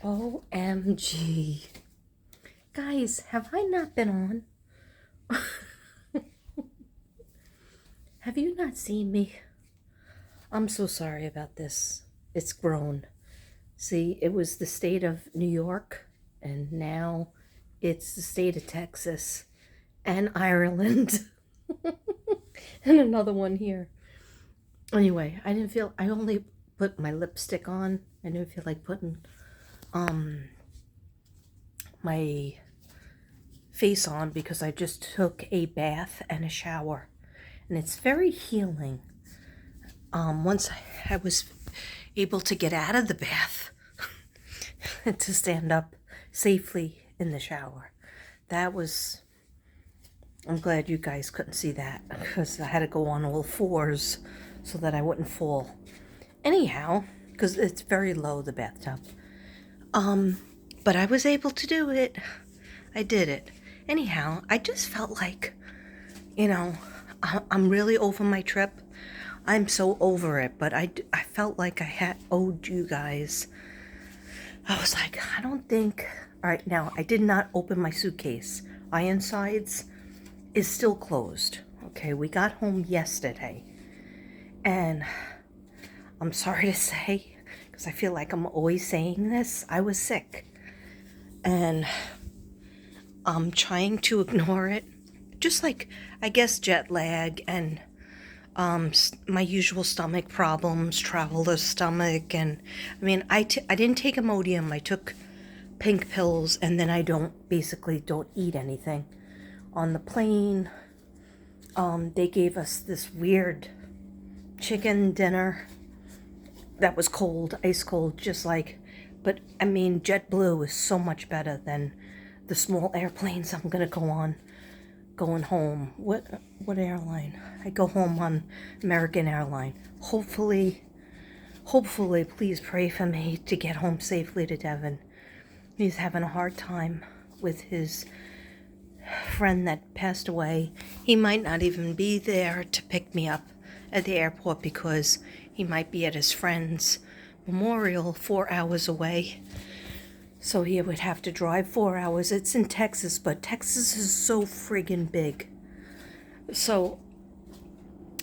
OMG. Guys, have I not been on? Have you not seen me? I'm so sorry about this. It's grown. See, it was the state of New York, and now it's the state of Texas and Ireland. And another one here. Anyway, I only put my lipstick on. I didn't feel like putting my face on because I just took a bath and a shower. And it's very healing. Once I was able to get out of the bath and to stand up safely in the shower. I'm glad you guys couldn't see that because I had to go on all fours so that I wouldn't fall. Anyhow, because it's very low, the bathtub. But I was able to do it. I did it. Anyhow, I just felt like, I'm really over my trip. I'm so over it, but I felt like I had owed you guys. I was like, I don't think... All right, now, I did not open my suitcase. Ironsides is still closed. Okay, we got home yesterday. And I'm sorry to say, because I feel like I'm always saying this, I was sick. And I'm trying to ignore it. Just like, I guess, jet lag and my usual stomach problems, traveler's stomach. And I mean, I didn't take Imodium. I took pink pills, and then I don't eat anything. On the plane, they gave us this weird chicken dinner that was cold, ice cold, but I mean, JetBlue is so much better than the small airplanes I'm gonna go on going home. What airline? I go home on American Airline. Hopefully, please pray for me to get home safely to Devin. He's having a hard time with his friend that passed away. He might not even be there to pick me up at the airport because he might be at his friend's memorial 4 hours away. So he would have to drive 4 hours. It's in Texas, but Texas is so friggin' big. So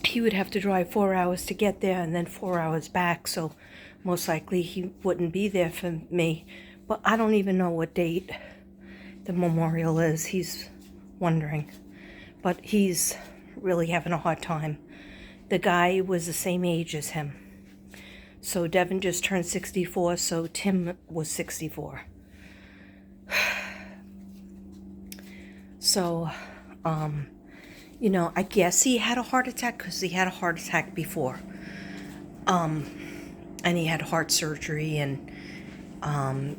he would have to drive 4 hours to get there and then 4 hours back. So most likely he wouldn't be there for me. But I don't even know what date the memorial is. He's wondering. But he's really having a hard time. The guy was the same age as him. So Devin just turned 64, so Tim was 64. So, I guess he had a heart attack because he had a heart attack before. And he had heart surgery and,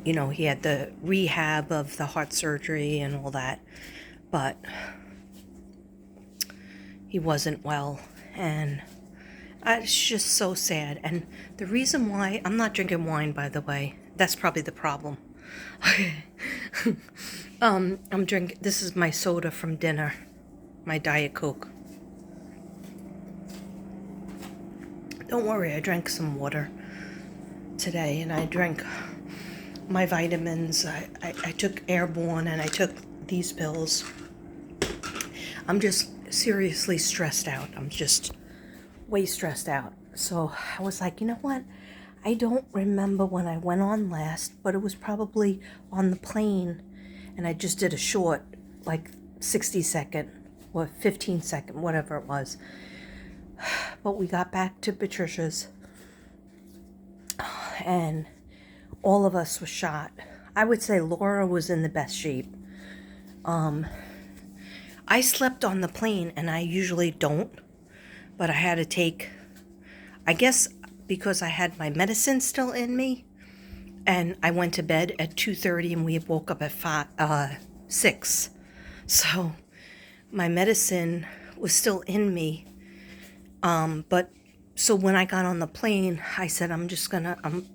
he had the rehab of the heart surgery and all that. But he wasn't well, and it's just so sad. And the reason why, I'm not drinking wine, by the way. That's probably the problem. I'm drinking, this is my soda from dinner. My Diet Coke. Don't worry, I drank some water today, and I drank my vitamins. I took Airborne, and I took these pills. I'm just seriously stressed out. I'm just way stressed out. So I was like, you know what? I don't remember when I went on last, but it was probably on the plane, and I just did a short, 60-second or 15-second, whatever it was. But we got back to Patricia's, and all of us were shot. I would say Laura was in the best shape. I slept on the plane, and I usually don't, but I had to take, I guess because I had my medicine still in me, and I went to bed at 2:30 and we woke up at 6. So my medicine was still in me. But so when I got on the plane, I said, I'm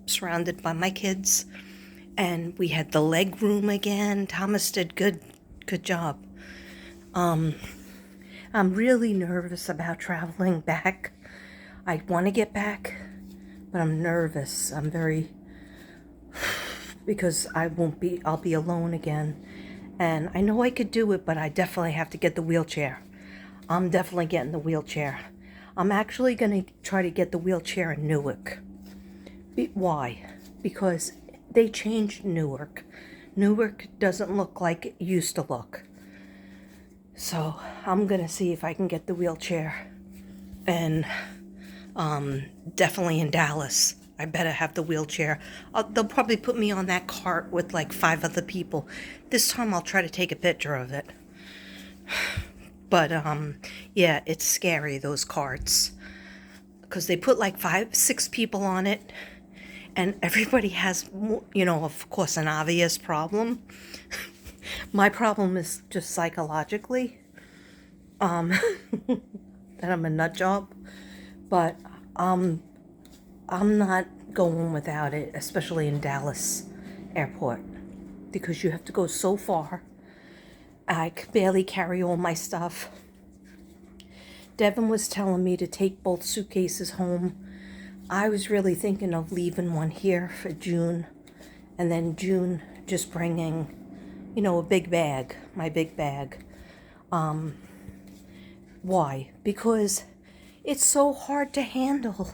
surrounded by my kids, and we had the leg room again. Thomas did good job. I'm really nervous about traveling back. I want to get back, but I'm nervous. I'm very because I'll be alone again. And I know I could do it, but I definitely have to get the wheelchair. I'm definitely getting the wheelchair. I'm actually going to try to get the wheelchair in Newark. Why? Because they changed Newark. Newark doesn't look like it used to look. So I'm going to see if I can get the wheelchair. And definitely in Dallas. I better have the wheelchair. They'll probably put me on that cart with like 5 other people. This time I'll try to take a picture of it. But yeah, it's scary, those carts, because they put like 5, 6 people on it, and everybody has, of course, an obvious problem. My problem is just psychologically, that I'm a nut job, but I'm not going without it, especially in Dallas airport, because you have to go so far. I could barely carry all my stuff. Devin was telling me to take both suitcases home. I was really thinking of leaving one here for June, and then June just bringing, a big bag, my big bag. Why? Because it's so hard to handle,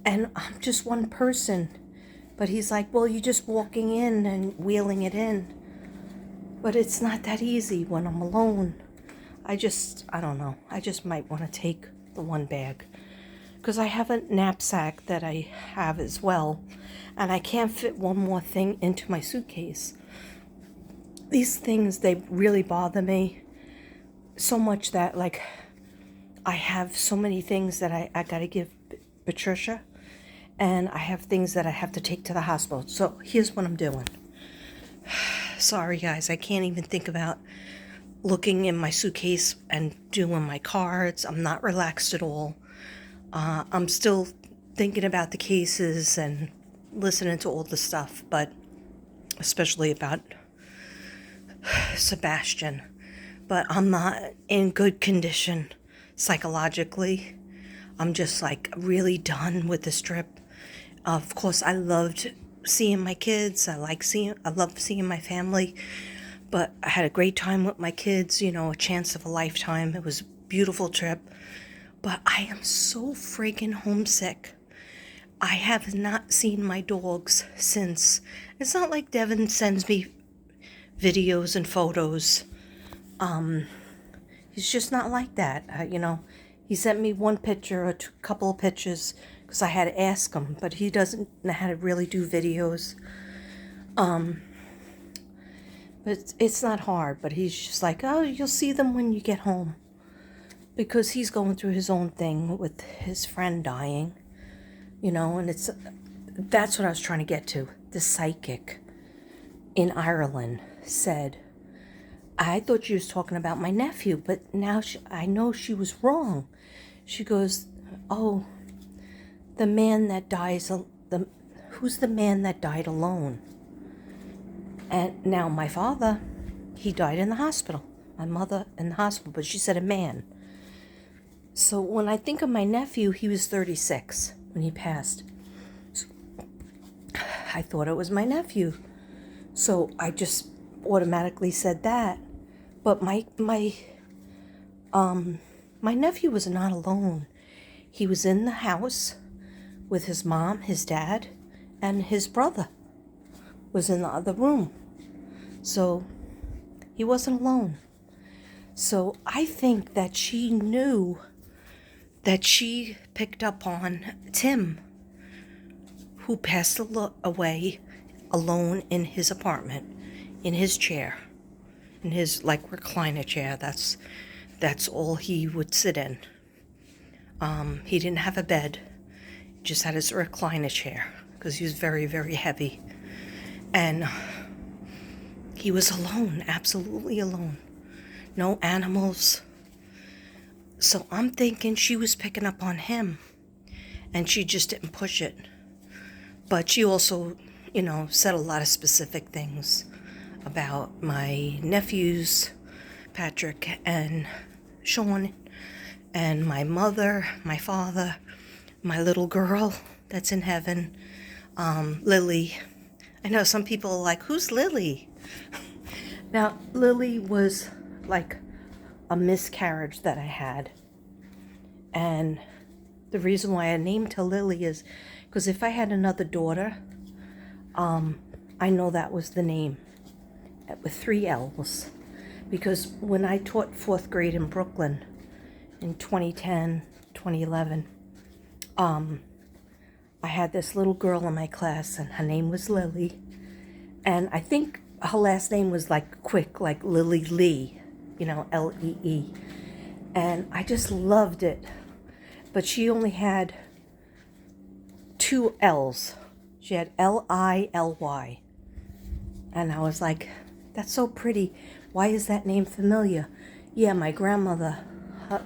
and I'm just one person. But he's like, well, you're just walking in and wheeling it in. But it's not that easy when I'm alone. I don't know. I just might want to take the one bag. Because I have a knapsack that I have as well. And I can't fit one more thing into my suitcase. These things, they really bother me so much that, like, I have so many things that I got to give Patricia. And I have things that I have to take to the hospital. So here's what I'm doing. Sorry, guys, I can't even think about looking in my suitcase and doing my cards. I'm not relaxed at all. I'm still thinking about the cases and listening to all the stuff, but especially about Sebastian. But I'm not in good condition psychologically. I'm just like really done with this trip. Of course, I loved seeing my kids. I love seeing my family. But I had a great time with my kids, a chance of a lifetime. It was a beautiful trip. But I am so freaking homesick. I have not seen my dogs since. It's not like Devin sends me videos and photos. He's just not like that. He sent me one picture or a couple of pictures because I had to ask him, but he doesn't know how to really do videos. But it's not hard, but he's just like, oh, you'll see them when you get home. Because he's going through his own thing with his friend dying, and that's what I was trying to get to. The psychic in Ireland said, I thought she was talking about my nephew, but now I know she was wrong. She goes, oh, the man that dies, who's the man that died alone? And now my father, he died in the hospital. My mother in the hospital, but she said a man. So when I think of my nephew, he was 36 when he passed. So I thought it was my nephew. So I just automatically said that. But my nephew was not alone. He was in the house with his mom, his dad, and his brother was in the other room. So he wasn't alone. So I think that she knew that she picked up on Tim, who passed away alone in his apartment, in his chair, in his recliner chair. That's all he would sit in. He didn't have a bed, just had his recliner chair because he was very, very heavy. And he was alone, absolutely alone. No animals. So I'm thinking she was picking up on him and she just didn't push it. But she also, said a lot of specific things about my nephews, Patrick and Sean, and my mother, my father, my little girl that's in heaven, Lily. I know some people are like, who's Lily? Now, Lily was like a miscarriage that I had. And the reason why I named her Lily is because if I had another daughter, I know that was the name with 3 L's. Because when I taught 4th grade in Brooklyn in 2010, 2011, I had this little girl in my class and her name was Lily. And I think her last name was like quick, like Lily Lee, Lee. And I just loved it. But she only had 2 L's. She had Lily. And I was like, that's so pretty. Why is that name familiar? Yeah, my grandmother,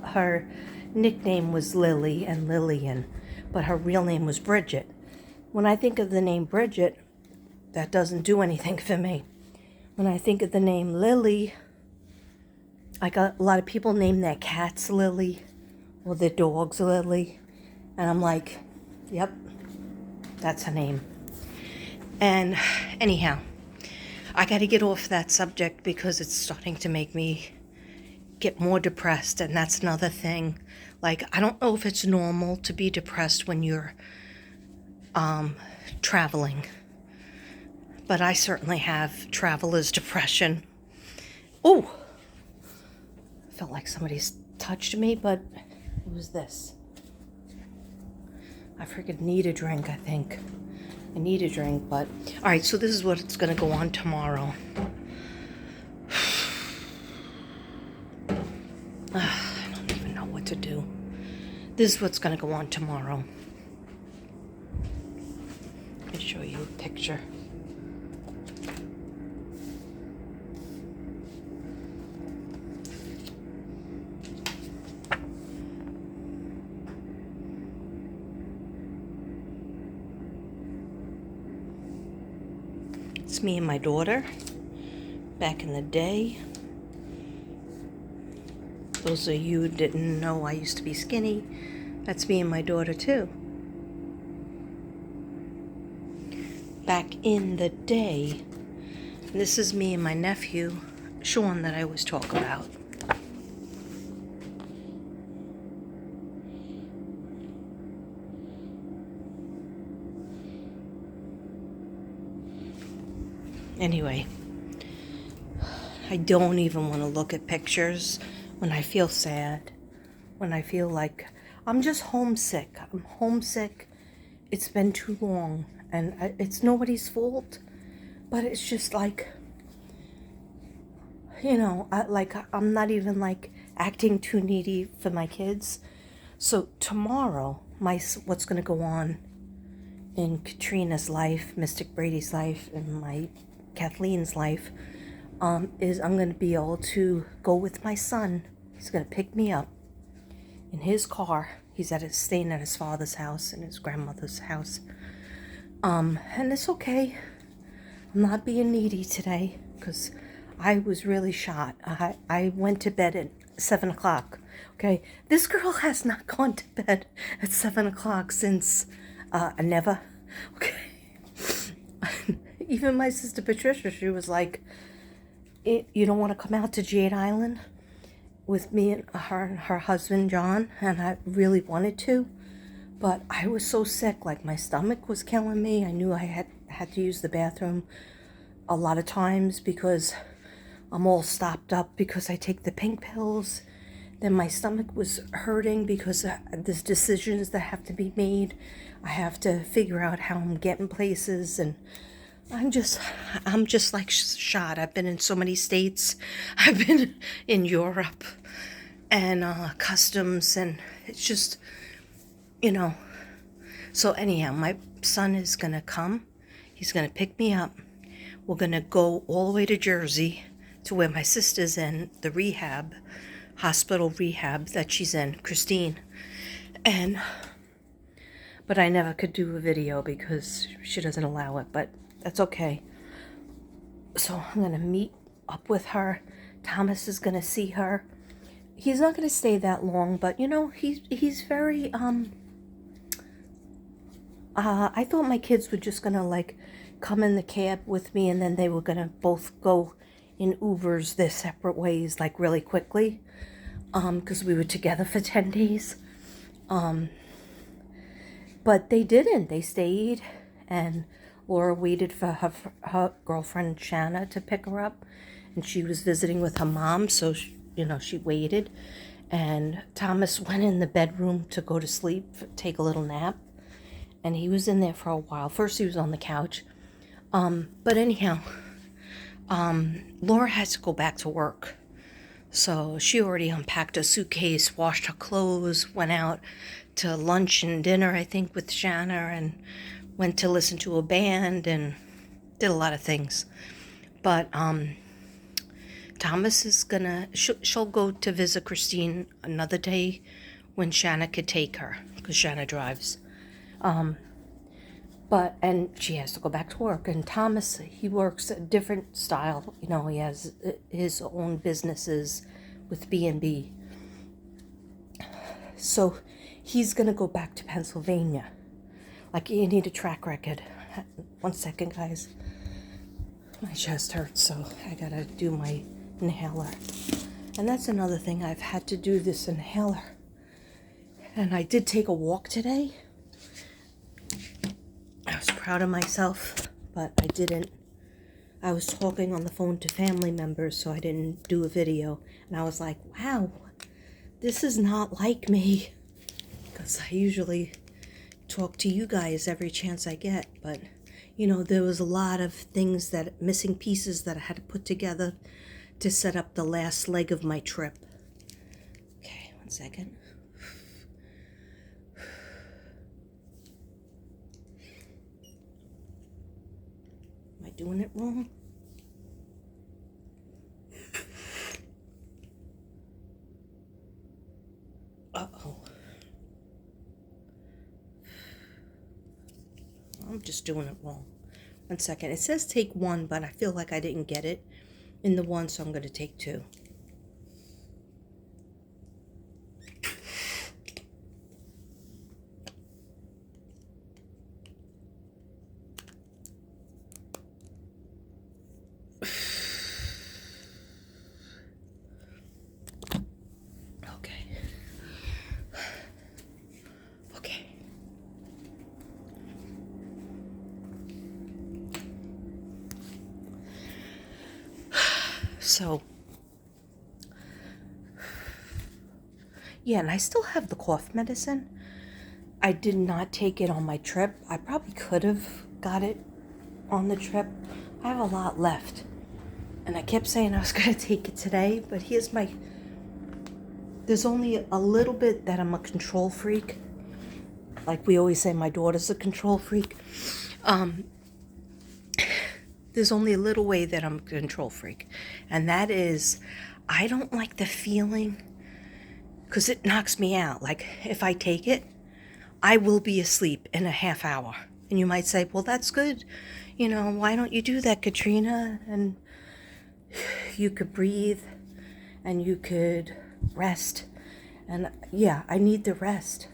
her nickname was Lily and Lillian, but her real name was Bridget. When I think of the name Bridget, that doesn't do anything for me. When I think of the name Lily, I got a lot of people name their cats Lily or their dogs Lily. And I'm like, yep, that's her name. And anyhow, I got to get off that subject because it's starting to make me get more depressed. And that's another thing. Like, I don't know if it's normal to be depressed when you're traveling. But I certainly have traveler's depression. Oh, felt like somebody's touched me, but it was this. I freaking need a drink, I think. I need a drink, but... Alright, so this is what's going to go on tomorrow. I don't even know what to do. This is what's going to go on tomorrow. Let me show you a picture. It's me and my daughter back in the day. Those of you who didn't know I used to be skinny, that's me and my daughter too. Back in the day. This is me and my nephew, Sean, that I always talk about. Anyway, I don't even want to look at pictures when I feel sad, when I feel like I'm just homesick. I'm homesick. It's been too long, and it's nobody's fault, but it's just like, I'm not even like acting too needy for my kids. So tomorrow, what's going to go on in Katrina's life, Mystic Brady's life, and my Kathleen's life, is I'm going to be able to go with my son. He's going to pick me up in his car. He's staying at his father's house and his grandmother's house. And it's okay. I'm not being needy today because I was really shot. I went to bed at 7 o'clock. Okay, this girl has not gone to bed at 7 o'clock since never. Okay. Even my sister Patricia, she was like, you don't want to come out to Jade Island with me and her husband, John? And I really wanted to, but I was so sick, like my stomach was killing me. I knew I had to use the bathroom a lot of times because I'm all stopped up because I take the pink pills. Then my stomach was hurting because there's decisions that have to be made. I have to figure out how I'm getting places, and I'm just like shot. I've been in so many states. I've been in Europe and customs, and it's just, So anyhow, my son is going to come. He's going to pick me up. We're going to go all the way to Jersey to where my sister's in, the hospital rehab that she's in, Christine. But I never could do a video because she doesn't allow it, but that's okay. So I'm going to meet up with her. Thomas is going to see her. He's not going to stay that long, but he's very I thought my kids were just gonna like come in the cab with me and then they were gonna both go in Ubers their separate ways like really quickly. Because we were together for 10 days. But they didn't. They stayed, and Laura waited for her girlfriend Shanna to pick her up, and she was visiting with her mom, so she waited. And Thomas went in the bedroom to go to sleep, take a little nap, and he was in there for a while. First, he was on the couch, but anyhow, Laura has to go back to work. So she already unpacked her suitcase, washed her clothes, went out to lunch and dinner, I think, with Shanna, and went to listen to a band and did a lot of things. But Thomas is she'll go to visit Christine another day when Shanna could take her, because Shanna drives. And she has to go back to work. And Thomas, he works a different style. He has his own businesses with B&B. So he's going to go back to Pennsylvania. Like, you need a track record. 1 second, guys. My chest hurts, so I got to do my inhaler. And that's another thing. I've had to do this inhaler. And I did take a walk today. I was proud of myself, but I didn't. I was talking on the phone to family members, so I didn't do a video. And I was like, wow, this is not like me. Because I usually talk to you guys every chance I get. But, there was a lot of things missing pieces that I had to put together to set up the last leg of my trip. Okay, 1 second. Am I doing it wrong? Uh-oh. I'm just doing it wrong. 1 second. It says take 1, but I feel like I didn't get it in the 1, so I'm going to take 2. So, yeah, and I still have the cough medicine. I did not take it on my trip. I probably could have got it on the trip. I have a lot left. And I kept saying I was going to take it today, but there's only a little bit that I'm a control freak. Like we always say, my daughter's a control freak. There's only a little way that I'm a control freak. And that is, I don't like the feeling, because it knocks me out. Like, if I take it, I will be asleep in a half hour. And you might say, well, that's good. Why don't you do that, Katrina? And you could breathe, and you could rest. And yeah, I need the rest.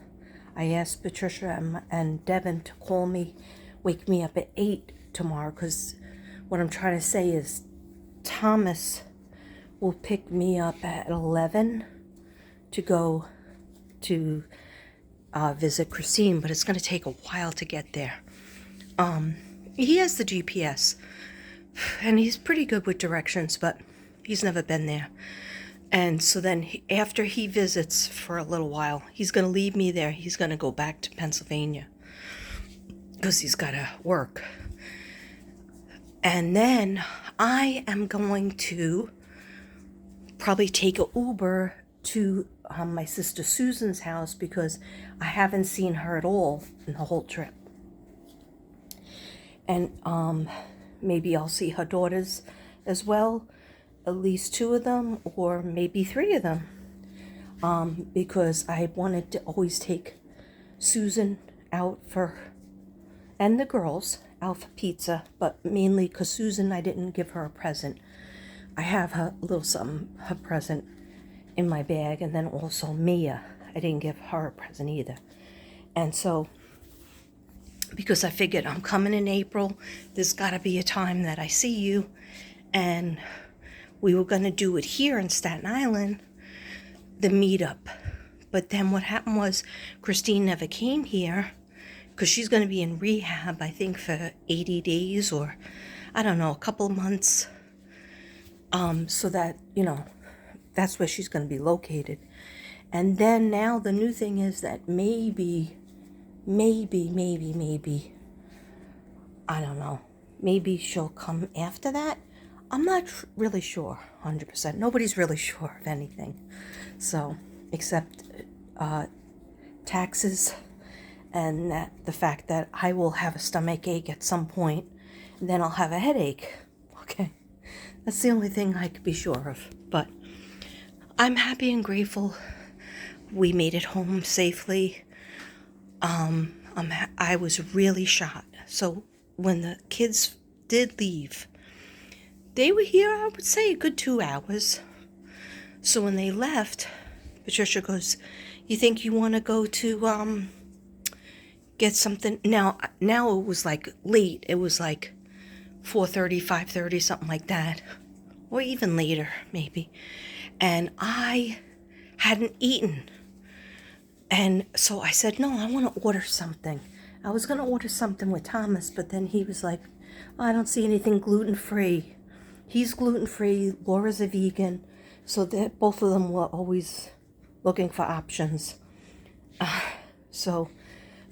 I asked Patricia and Devin to call me, wake me up at 8 tomorrow, because what I'm trying to say is Thomas will pick me up at 11 to go to visit Christine, but it's going to take a while to get there. He has the GPS, and he's pretty good with directions, but he's never been there. And so then after he visits for a little while, he's going to leave me there. He's going to go back to Pennsylvania because he's got to work. And then I am going to probably take an Uber to my sister Susan's house, because I haven't seen her at all in the whole trip. And maybe I'll see her daughters as well, at least 2 of them, or maybe 3 of them, because I wanted to always take Susan out and the girls out for pizza, but mainly because Susan, I didn't give her a present. I have her present in my bag, and then also Mia, I didn't give her a present either. And so because I figured I'm coming in April. There's got to be a time that I see you. And we were going to do it here in Staten Island, the meetup. But then what happened was Christine never came here because she's going to be in rehab, I think, for 80 days or, I don't know, a couple of months. So that, that's where she's going to be located. And then now the new thing is that maybe, I don't know, maybe she'll come after that. I'm not really sure, 100%. Nobody's really sure of anything. So, except taxes and the fact that I will have a stomach ache at some point, and then I'll have a headache. Okay, that's the only thing I could be sure of. But I'm happy and grateful we made it home safely. I was really shocked. So when the kids did leave, they were here, I would say, a good 2 hours. So when they left, Patricia goes, "You think you want to go to get something?" Now it was like late. It was like 4:30, 5:30, something like that, or even later maybe. And I hadn't eaten. And so I said, "No, I want to order something." I was going to order something with Thomas, but then he was like, "I don't see anything gluten-free." He's gluten-free, Laura's a vegan, so that both of them were always looking for options.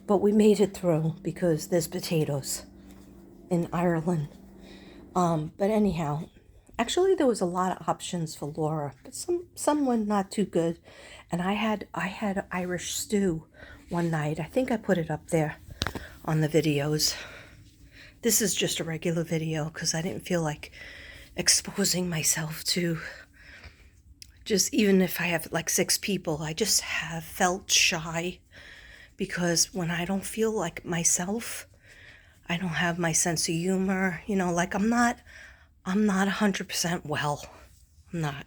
But we made it through because there's potatoes in Ireland. But anyhow, actually there was a lot of options for Laura, but some were not too good. And I had Irish stew one night. I think I put it up there on the videos. This is just a regular video because I didn't feel like exposing myself to, just even if I have like 6 people, I just have felt shy because when I don't feel like myself, I don't have my sense of humor, like I'm not 100% well. I'm not.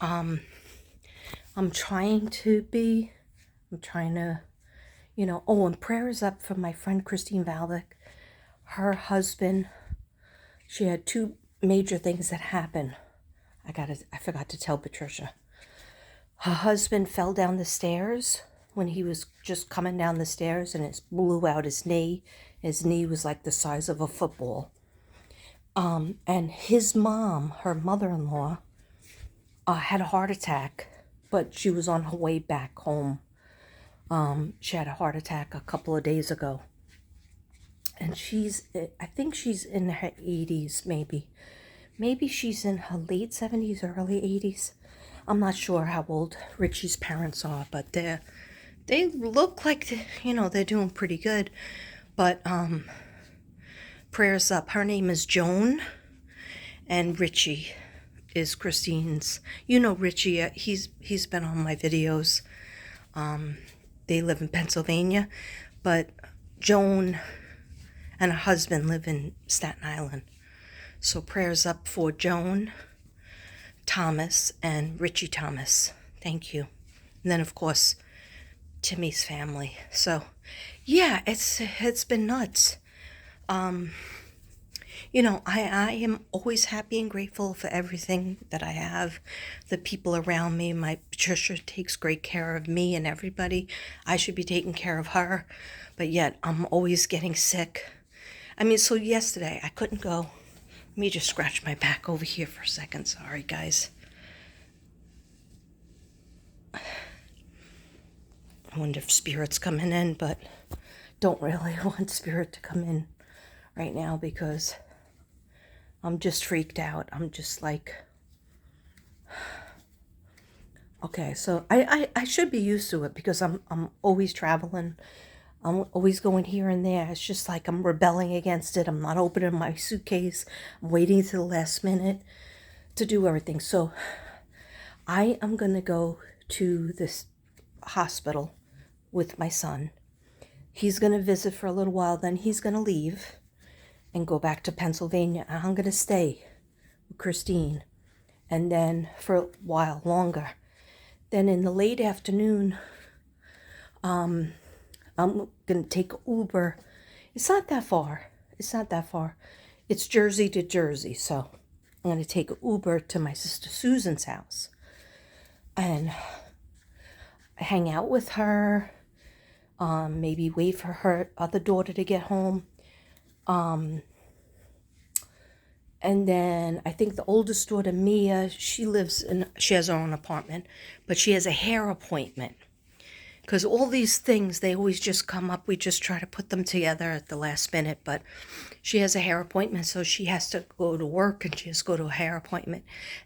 I'm trying to be. I'm trying to, and prayers up for my friend Christine Valdick. Her husband, she had 2 major things that happened. I forgot to tell Patricia. Her husband fell down the stairs when he was just coming down the stairs, and it blew out his knee. His knee was like the size of a football. And his mom, her mother-in-law, had a heart attack, but she was on her way back home. She had a heart attack a couple of days ago. And I think she's in her 80s, maybe. Maybe she's in her late 70s, early 80s. I'm not sure how old Richie's parents are, but they look like, they're doing pretty good. But prayers up. Her name is Joan, and Richie is Christine's. Richie, he's been on my videos. They live in Pennsylvania, but Joan and her husband live in Staten Island. So prayers up for Joan Thomas and Richie Thomas. Thank you. And then, of course, Timmy's family. So, yeah, it's been nuts. I am always happy and grateful for everything that I have, the people around me. My Patricia takes great care of me and everybody. I should be taking care of her, but yet I'm always getting sick. So yesterday I couldn't go. Let me just scratch my back over here for a second. Sorry, guys. I wonder if Spirit's coming in, but don't really want Spirit to come in right now because I'm just freaked out. I'm just like, okay, so I should be used to it because I'm always traveling. I'm always going here and there. It's just like I'm rebelling against it. I'm not opening my suitcase. I'm waiting to the last minute to do everything. So I am going to go to this hospital with my son. He's going to visit for a little while. Then he's going to leave and go back to Pennsylvania. And I'm going to stay with Christine. And then for a while longer. Then in the late afternoon, I'm going to take Uber. It's not that far. It's not that far. It's Jersey to Jersey. So I'm going to take Uber to my sister Susan's house and hang out with her. Maybe wait for her other daughter to get home. And then I think the oldest daughter, Mia, she has her own apartment, but she has a hair appointment. Because all these things, they always just come up. We just try to put them together at the last minute. But she has a hair appointment, so she has to go to work and she has to go to a hair appointment.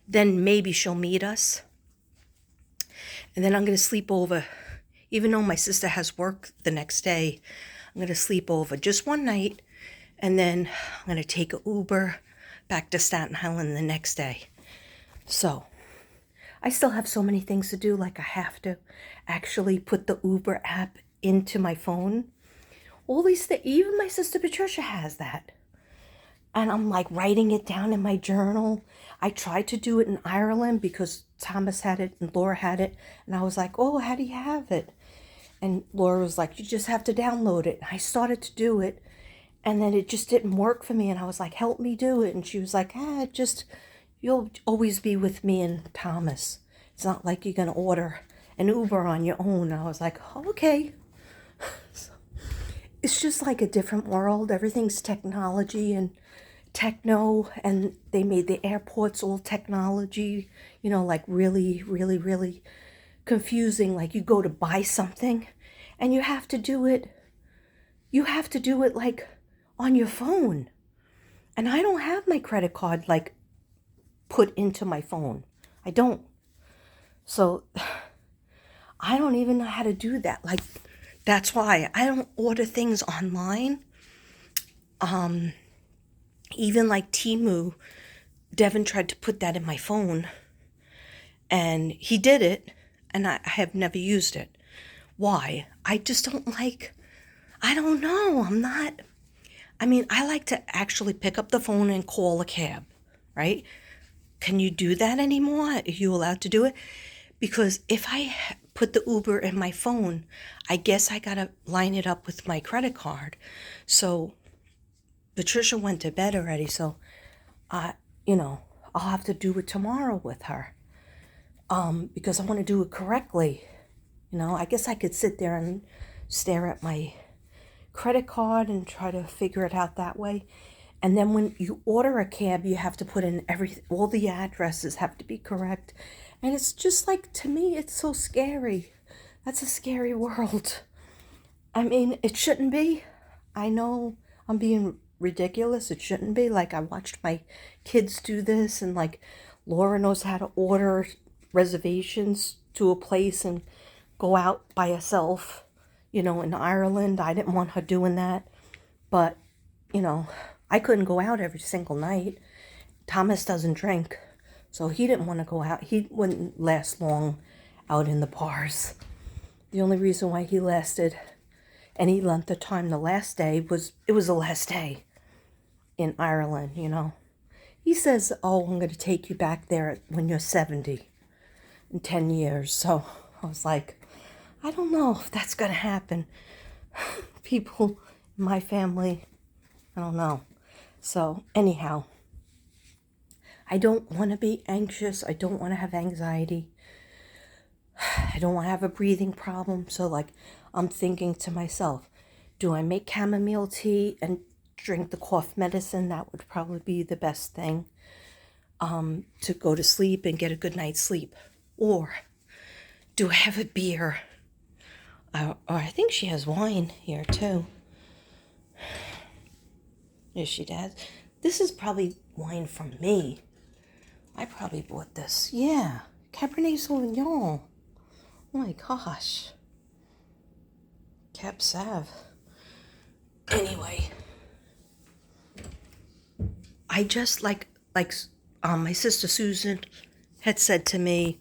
Then maybe she'll meet us. And then I'm going to sleep over. Even though my sister has work the next day, I'm going to sleep over just one night. And then I'm going to take an Uber back to Staten Island the next day. So I still have so many things to do. Like I have to actually put the Uber app into my phone. All these things, even my sister Patricia has that. And I'm like writing it down in my journal. I tried to do it in Ireland because Thomas had it and Laura had it. And I was like, oh, how do you have it? And Laura was like, you just have to download it. And I started to do it. And then it just didn't work for me. And I was like, help me do it. And she was like, you'll always be with me and Thomas. It's not like you're going to order an Uber on your own. And I was like, oh, okay. So it's just like a different world. Everything's technology and techno. And they made the airports all technology, like really, really, really confusing. Like you go to buy something and you have to do it like on your phone. And I don't have my credit card like put into my phone. I don't. So I don't even know how to do that. Like that's why I don't order things online. Even like Temu, Devin tried to put that in my phone and he did it and I have never used it. Why? I just don't like, I don't know. I like to actually pick up the phone and call a cab, right? Can you do that anymore? Are you allowed to do it? Because if I put the Uber in my phone, I guess I got to line it up with my credit card. So Patricia went to bed already, so I'll have to do it tomorrow with her. Because I want to do it correctly. I guess I could sit there and stare at my credit card and try to figure it out that way. And then when you order a cab, you have to put in all the addresses have to be correct. And it's just like, to me, it's so scary. That's a scary world. It shouldn't be. I know I'm being ridiculous. It shouldn't be. Like, I watched my kids do this, and like Laura knows how to order reservations to a place and go out by herself, in Ireland. I didn't want her doing that. But, I couldn't go out every single night. Thomas doesn't drink, so he didn't want to go out. He wouldn't last long out in the bars. The only reason why he lasted any length of time the last day was the last day in Ireland, He says, oh, I'm going to take you back there when you're 70 in 10 years. So I was like, I don't know if that's going to happen. People in my family, I don't know. So anyhow, I don't want to be anxious. I don't want to have anxiety. I don't want to have a breathing problem. So like, I'm thinking to myself, do I make chamomile tea and drink the cough medicine? That would probably be the best thing to go to sleep and get a good night's sleep. Or do I have a beer? Or I think she has wine here too. Yes, she does. This is probably wine from me. I probably bought this. Yeah, Cabernet Sauvignon. Oh my gosh. Cap Sav. Anyway, I just like my sister Susan had said to me,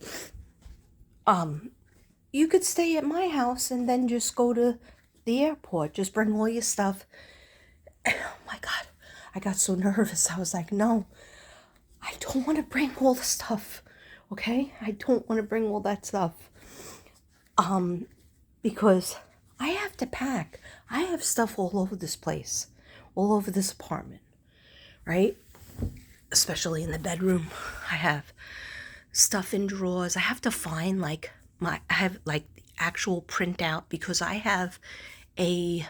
you could stay at my house and then just go to the airport. Just bring all your stuff. Oh my God, I got so nervous. I was like, no, I don't want to bring all the stuff. Okay, I don't want to bring all that stuff. Because I have to pack. I have stuff all over this place, all over this apartment, right? Especially in the bedroom. I have stuff in drawers. I have to find I have like the actual printout because I have a,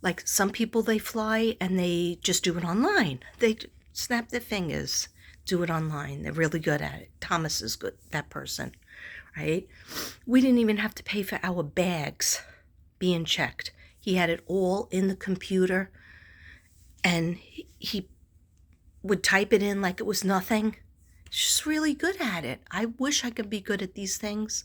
like some people they fly and they just do it online. They snap their fingers, do it online. They're really good at it. Thomas is good, that person, right? We didn't even have to pay for our bags being checked. He had it all in the computer and he would type it in like it was nothing. He's just really good at it. I wish I could be good at these things.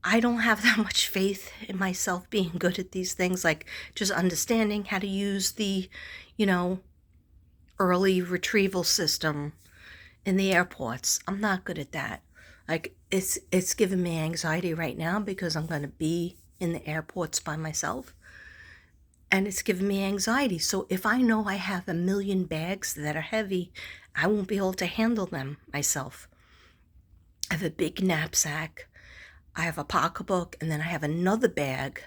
I don't have that much faith in myself being good at these things, like just understanding how to use the, you know, early retrieval system in the airports. I'm not good at that. Like it's giving me anxiety right now because I'm going to be in the airports by myself. And it's giving me anxiety. So if I know I have a million bags that are heavy, I won't be able to handle them myself. I have a big knapsack. I have a pocketbook, and then I have another bag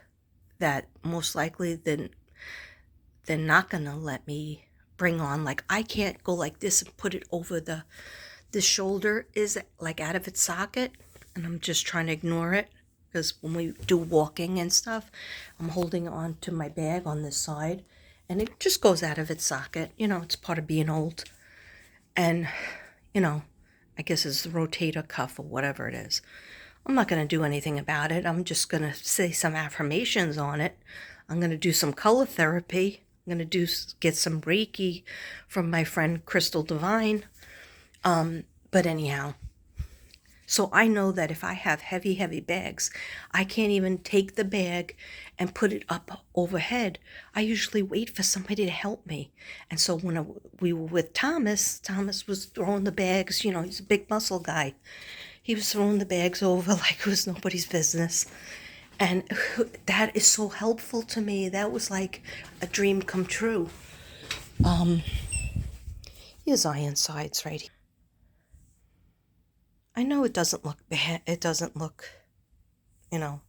that most likely they're not gonna let me bring on. Like I can't go like this and put it over the shoulder is like out of its socket, and I'm just trying to ignore it because when we do walking and stuff, I'm holding on to my bag on this side, and it just goes out of its socket. You know, it's part of being old, and you know, I guess it's the rotator cuff or whatever it is. I'm not going to do anything about it. I'm just going to say some affirmations on it. I'm going to do some color therapy. I'm going to get some Reiki from my friend Crystal Divine. But anyhow, so I know that if I have heavy, heavy bags, I can't even take the bag and put it up overhead. I usually wait for somebody to help me. And so when we were with Thomas, Thomas was throwing the bags, you know, he's a big muscle guy. He was throwing the bags over like it was nobody's business. And that is so helpful to me. That was like a dream come true. Here's iron sides right here. I know it doesn't look bad. It doesn't look, you know,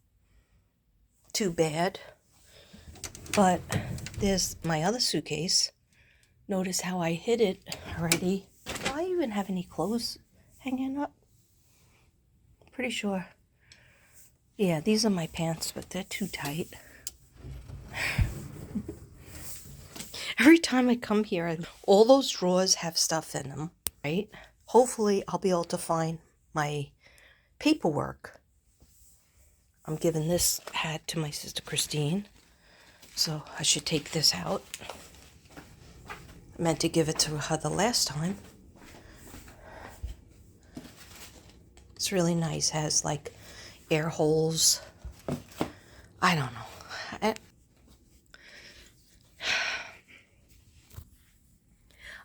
too bad. But there's my other suitcase. Notice how I hid it already. Do I even have any clothes hanging up? Pretty sure. Yeah, these are my pants, but they're too tight. Every time I come here, all those drawers have stuff in them, right? Hopefully, I'll be able to find my paperwork. I'm giving this hat to my sister Christine, so I should take this out. I meant to give it to her the last time. It's really nice. It has like air holes. I don't know.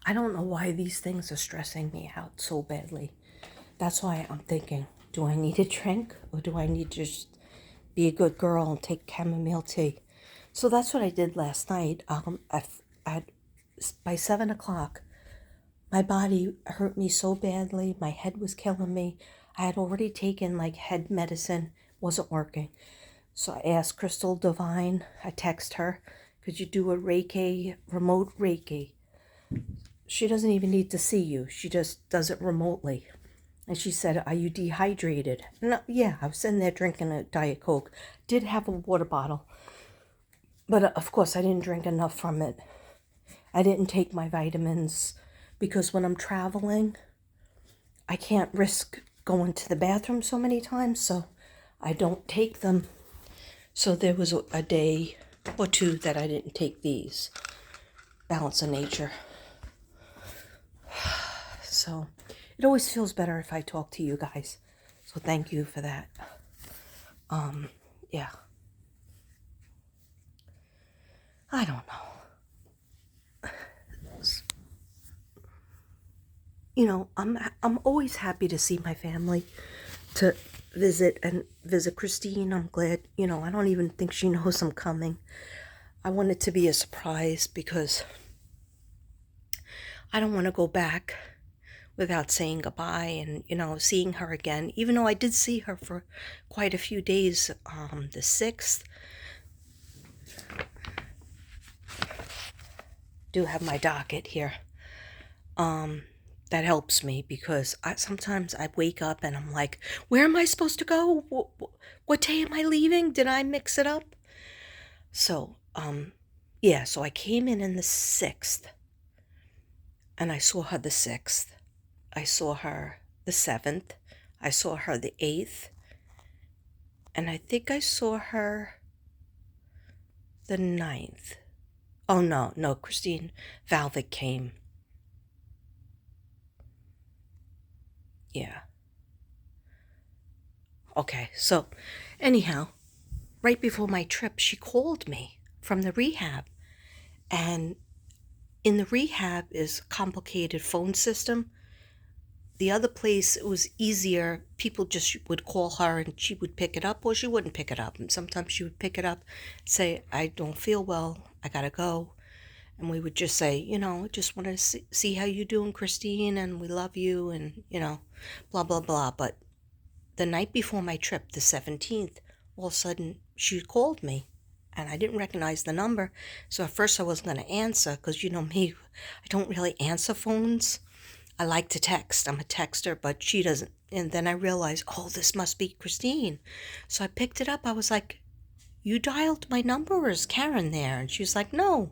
I don't know why these things are stressing me out so badly. That's why I'm thinking, do I need a drink or do I need to just be a good girl and take chamomile tea? So that's what I did last night. By 7 o'clock, my body hurt me so badly. My head was killing me. I had already taken like head medicine, wasn't working. So I asked Crystal Divine, I text her, could you do a Reiki, remote Reiki? She doesn't even need to see you. She just does it remotely. And she said, are you dehydrated? No, yeah, I was sitting there drinking a Diet Coke. Did have a water bottle. But of course, I didn't drink enough from it. I didn't take my vitamins because when I'm traveling, I can't risk going to the bathroom so many times, so I don't take them. So there was a day or two that I didn't take these. Balance of nature. So it always feels better if I talk to you guys. So thank you for that. Yeah. I don't know. You know, I'm always happy to see my family, to visit Christine. I'm glad, you know, I don't even think she knows I'm coming. I want it to be a surprise because I don't want to go back without saying goodbye and, you know, seeing her again, even though I did see her for quite a few days, the 6th, do have my docket here. That helps me because sometimes I wake up and I'm like, where am I supposed to go? What day am I leaving? Did I mix it up? So, yeah, so I came in the 6th and I saw her the 6th. I saw her the 7th. I saw her the 8th. And I think I saw her the 9th. Oh, no, Christine Valvic came. Yeah. Okay, so anyhow, right before my trip, she called me from the rehab. And in the rehab is a complicated phone system. The other place, it was easier. People just would call her and she would pick it up or she wouldn't pick it up. And sometimes she would pick it up, say, I don't feel well, I gotta go. And we would just say, just want to see how you doing, Christine, and we love you, and, blah, blah, blah. But the night before my trip, the 17th, all of a sudden she called me and I didn't recognize the number. So at first I wasn't going to answer because you know me, I don't really answer phones. I like to text. I'm a texter, but she doesn't. And then I realized, oh, this must be Christine. So I picked it up. I was like, you dialed my number or is Karen there? And she was like, no,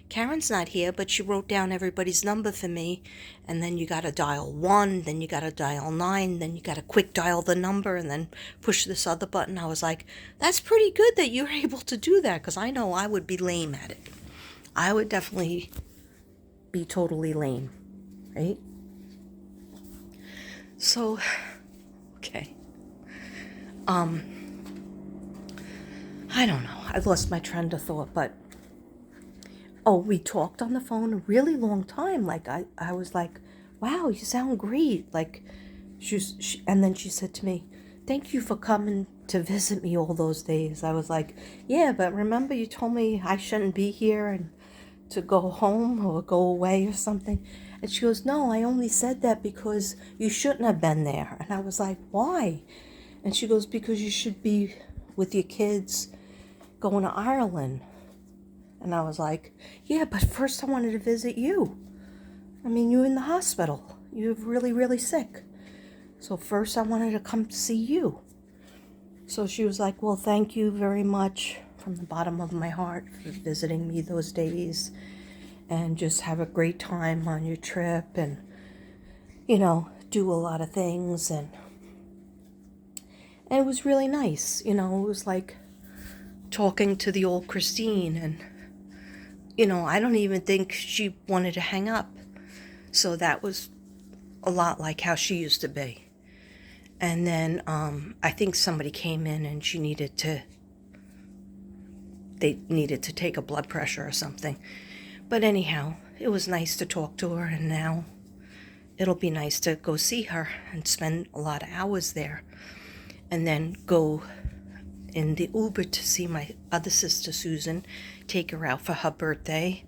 Karen's not here, but she wrote down everybody's number for me. And then you got to dial 1, then you got to dial 9, then you got to quick dial the number and then push this other button. I was like, that's pretty good that you're able to do that because I know I would be lame at it. I would definitely be totally lame, right? So, okay. I don't know. I lost my trend of thought, but we talked on the phone a really long time. Like I was like, wow, you sound great. Like and then she said to me, thank you for coming to visit me all those days. I was like, yeah, but remember you told me I shouldn't be here and to go home or go away or something. And she goes, no, I only said that because you shouldn't have been there. And I was like, why? And she goes, because you should be with your kids going to Ireland. And I was like, yeah, but first I wanted to visit you. I mean, you're in the hospital. You're really, really sick. So first I wanted to come see you. So she was like, well, thank you very much from the bottom of my heart for visiting me those days. And just have a great time on your trip and, do a lot of things. And it was really nice. It was like talking to the old Christine. And, I don't even think she wanted to hang up. So that was a lot like how she used to be. And then I think somebody came in and they needed to take a blood pressure or something. But anyhow, it was nice to talk to her, and now it'll be nice to go see her and spend a lot of hours there. And then go in the Uber to see my other sister, Susan, take her out for her birthday,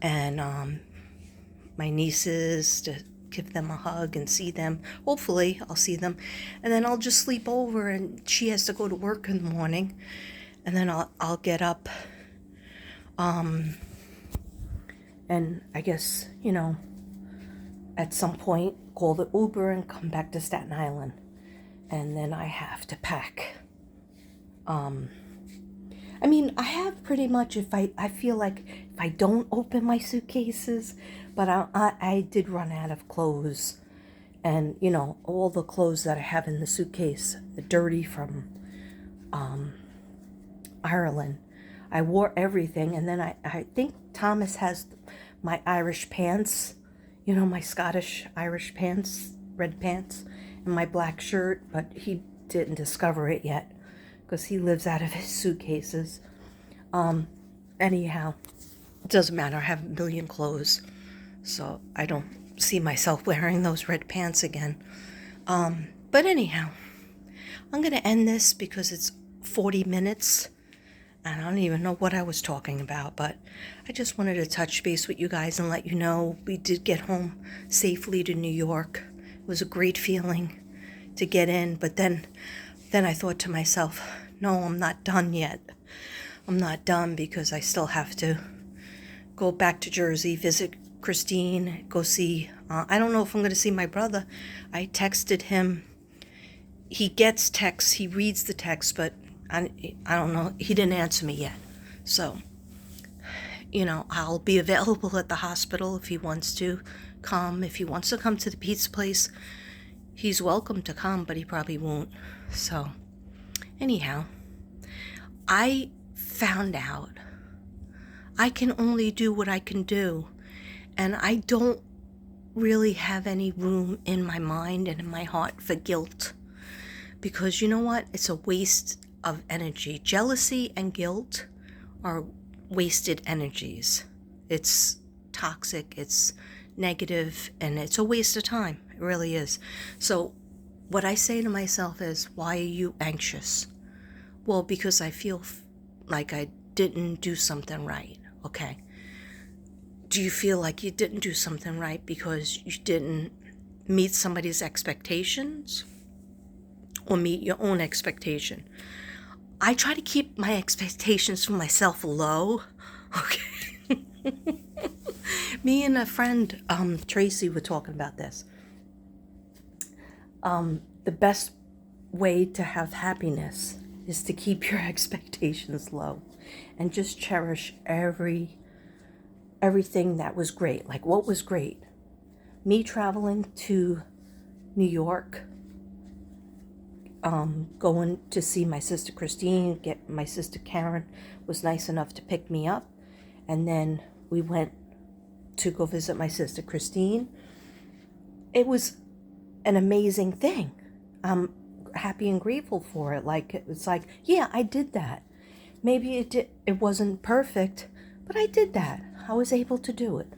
and my nieces to give them a hug and see them. Hopefully I'll see them. And then I'll just sleep over, and she has to go to work in the morning. And then I'll get up. And I guess, at some point call the Uber and come back to Staten Island. And then I have to pack. I mean, I have pretty much, I feel like if I don't open my suitcases, but I did run out of clothes. And, all the clothes that I have in the suitcase, the dirty from Ireland. I wore everything, and then I think Thomas has my Irish pants, my Scottish Irish pants, red pants, and my black shirt, but he didn't discover it yet because he lives out of his suitcases. Anyhow, it doesn't matter. I have a million clothes, so I don't see myself wearing those red pants again. But anyhow, I'm going to end this because it's 40 minutes. And I don't even know what I was talking about, but I just wanted to touch base with you guys and let you know we did get home safely to New York. It was a great feeling to get in, but then I thought to myself, no, I'm not done yet. I'm not done because I still have to go back to Jersey, visit Christine, go see, I don't know if I'm going to see my brother. I texted him. He gets texts, he reads the text, but I don't know. He didn't answer me yet. So, I'll be available at the hospital if he wants to come. If he wants to come to the pizza place, he's welcome to come, but he probably won't. So, anyhow, I found out I can only do what I can do, and I don't really have any room in my mind and in my heart for guilt, because you know what? It's a waste of energy. Jealousy and guilt are wasted energies. It's toxic, it's negative, and it's a waste of time. It really is. So what I say to myself is, why are you anxious? Well, because I feel like I didn't do something right. Okay. Do you feel like you didn't do something right because you didn't meet somebody's expectations or meet your own expectation? I try to keep my expectations for myself low. Okay. Me and a friend, Tracy, were talking about this. The best way to have happiness is to keep your expectations low and just cherish everything that was great. Like, what was great? Me traveling to New York, going to see my sister Christine, get my sister Karen was nice enough to pick me up, and then we went to go visit my sister Christine. It was an amazing thing. I'm happy and grateful for it. It's like, yeah, I did that. Maybe it wasn't perfect, but I did that. I was able to do it.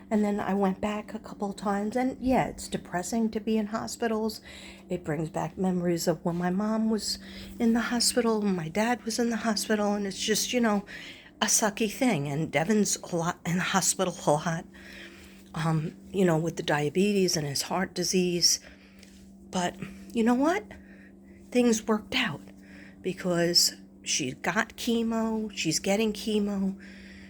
And then I went back a couple of times, and yeah, it's depressing to be in hospitals. It brings back memories of when my mom was in the hospital and my dad was in the hospital, and it's just, a sucky thing. And Devin's a lot in the hospital a lot, with the diabetes and his heart disease. But you know what? Things worked out because she got chemo, she's getting chemo,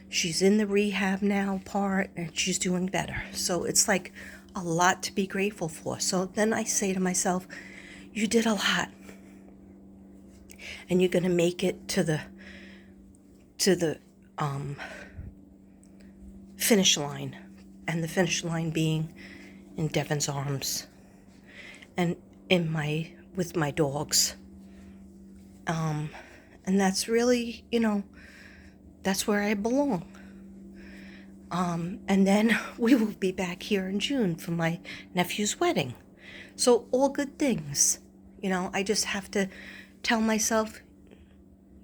she's in the rehab now part, and she's doing better. So it's like a lot to be grateful for. So then I say to myself, you did a lot, and you're going to make it to the finish line, and the finish line being in Devin's arms and with my dogs. And that's really, that's where I belong. And then we will be back here in June for my nephew's wedding. So all good things. I just have to tell myself,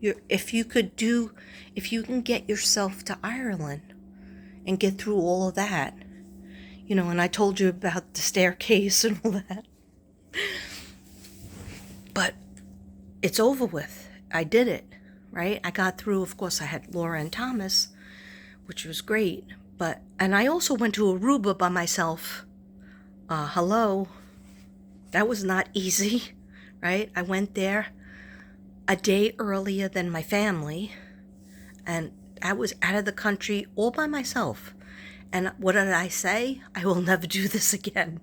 if you can get yourself to Ireland and get through all of that, and I told you about the staircase and all that. But it's over with. I did it, right? I got through. Of course, I had Laura and Thomas, which was great. And I also went to Aruba by myself. Hello. That was not easy, right? I went there a day earlier than my family, and I was out of the country all by myself. And what did I say? I will never do this again.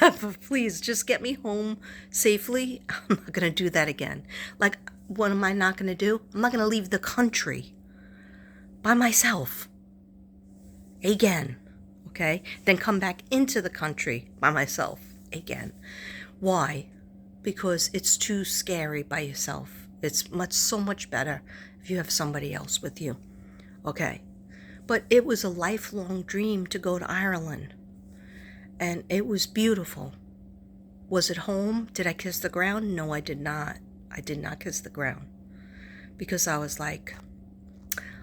Never. Please, just get me home safely. I'm not going to do that again. Like, what am I not going to do? I'm not going to leave the country by myself again, okay? Then come back into the country by myself again. Why? Because it's too scary by yourself. It's so much better if you have somebody else with you, okay? But it was a lifelong dream to go to Ireland. And it was beautiful. Was it home? Did I kiss the ground? No, I did not. I did not kiss the ground. Because I was like,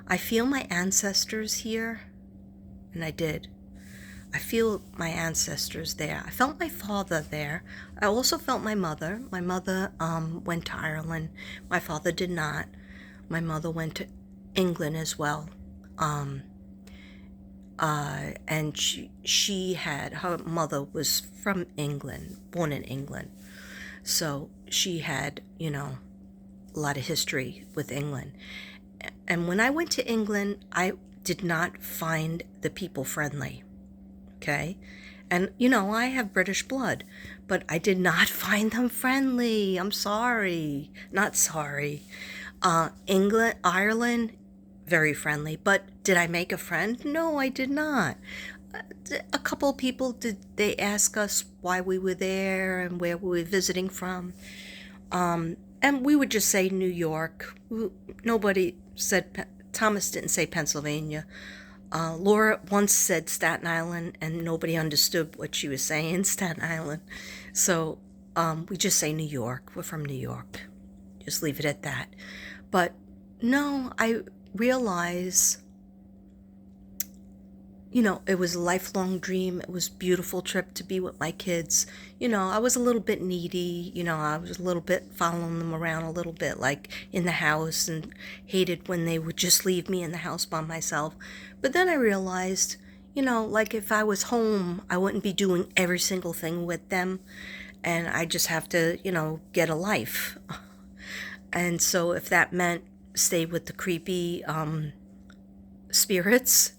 I feel my ancestors here. And I did. I feel my ancestors there. I felt my father there. I also felt my mother. My mother went to Ireland. My father did not. My mother went to England as well. And her mother was from England, born in England. So she had, a lot of history with England. And when I went to England, I did not find the people friendly. Okay? And, you know, I have British blood, but I did not find them friendly. I'm sorry. Not sorry. England, Ireland, very friendly. But did I make a friend? No, I did not. A couple of people did. They ask us why we were there and where we were visiting from. And we would just say New York. Nobody said, Thomas didn't say Pennsylvania. Laura once said Staten Island, and nobody understood what she was saying, Staten Island. So we just say New York. We're from New York. Just leave it at that. But no, I realize, you know, it was a lifelong dream. It was a beautiful trip to be with my kids. You know, I was a little bit needy. You know, I was a little bit following them around a little bit, like in the house, and hated when they would just leave me in the house by myself. But then I realized, you know, like if I was home, I wouldn't be doing every single thing with them. And I just have to, you know, get a life. And so if that meant stay with the creepy spirits,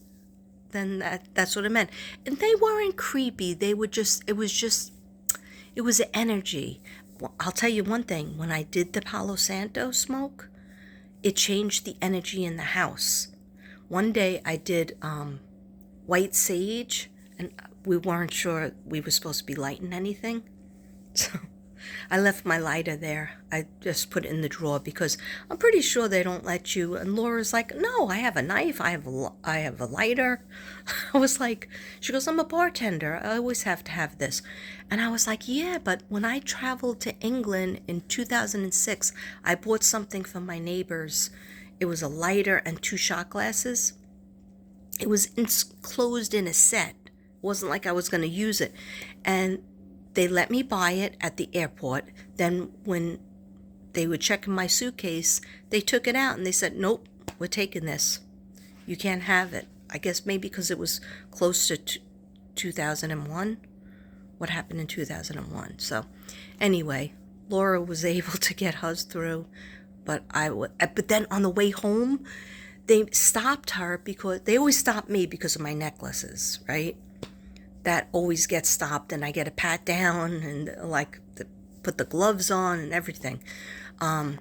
then that's what it meant. And they weren't creepy. They were just, it was an energy. Well, I'll tell you one thing. When I did the Palo Santo smoke, it changed the energy in the house. One day I did white sage, and we weren't sure we were supposed to be lighting anything. So I left my lighter there. I just put it in the drawer because I'm pretty sure they don't let you. And Laura's like, no, I have a knife. I have a lighter. I was like, she goes, I'm a bartender. I always have to have this. And I was like, yeah, but when I traveled to England in 2006, I bought something from my neighbors. It was a lighter and 2 shot glasses. It was enclosed in a set. It wasn't like I was going to use it. And they let me buy it at the airport. Then when they were checking my suitcase, they took it out and they said, nope, we're taking this. You can't have it. I guess maybe because it was close to 2001. What happened in 2001? So anyway, Laura was able to get hers through. But then on the way home, they stopped her because they always stop me because of my necklaces, right? That always gets stopped, and I get a pat down and like put the gloves on and everything. And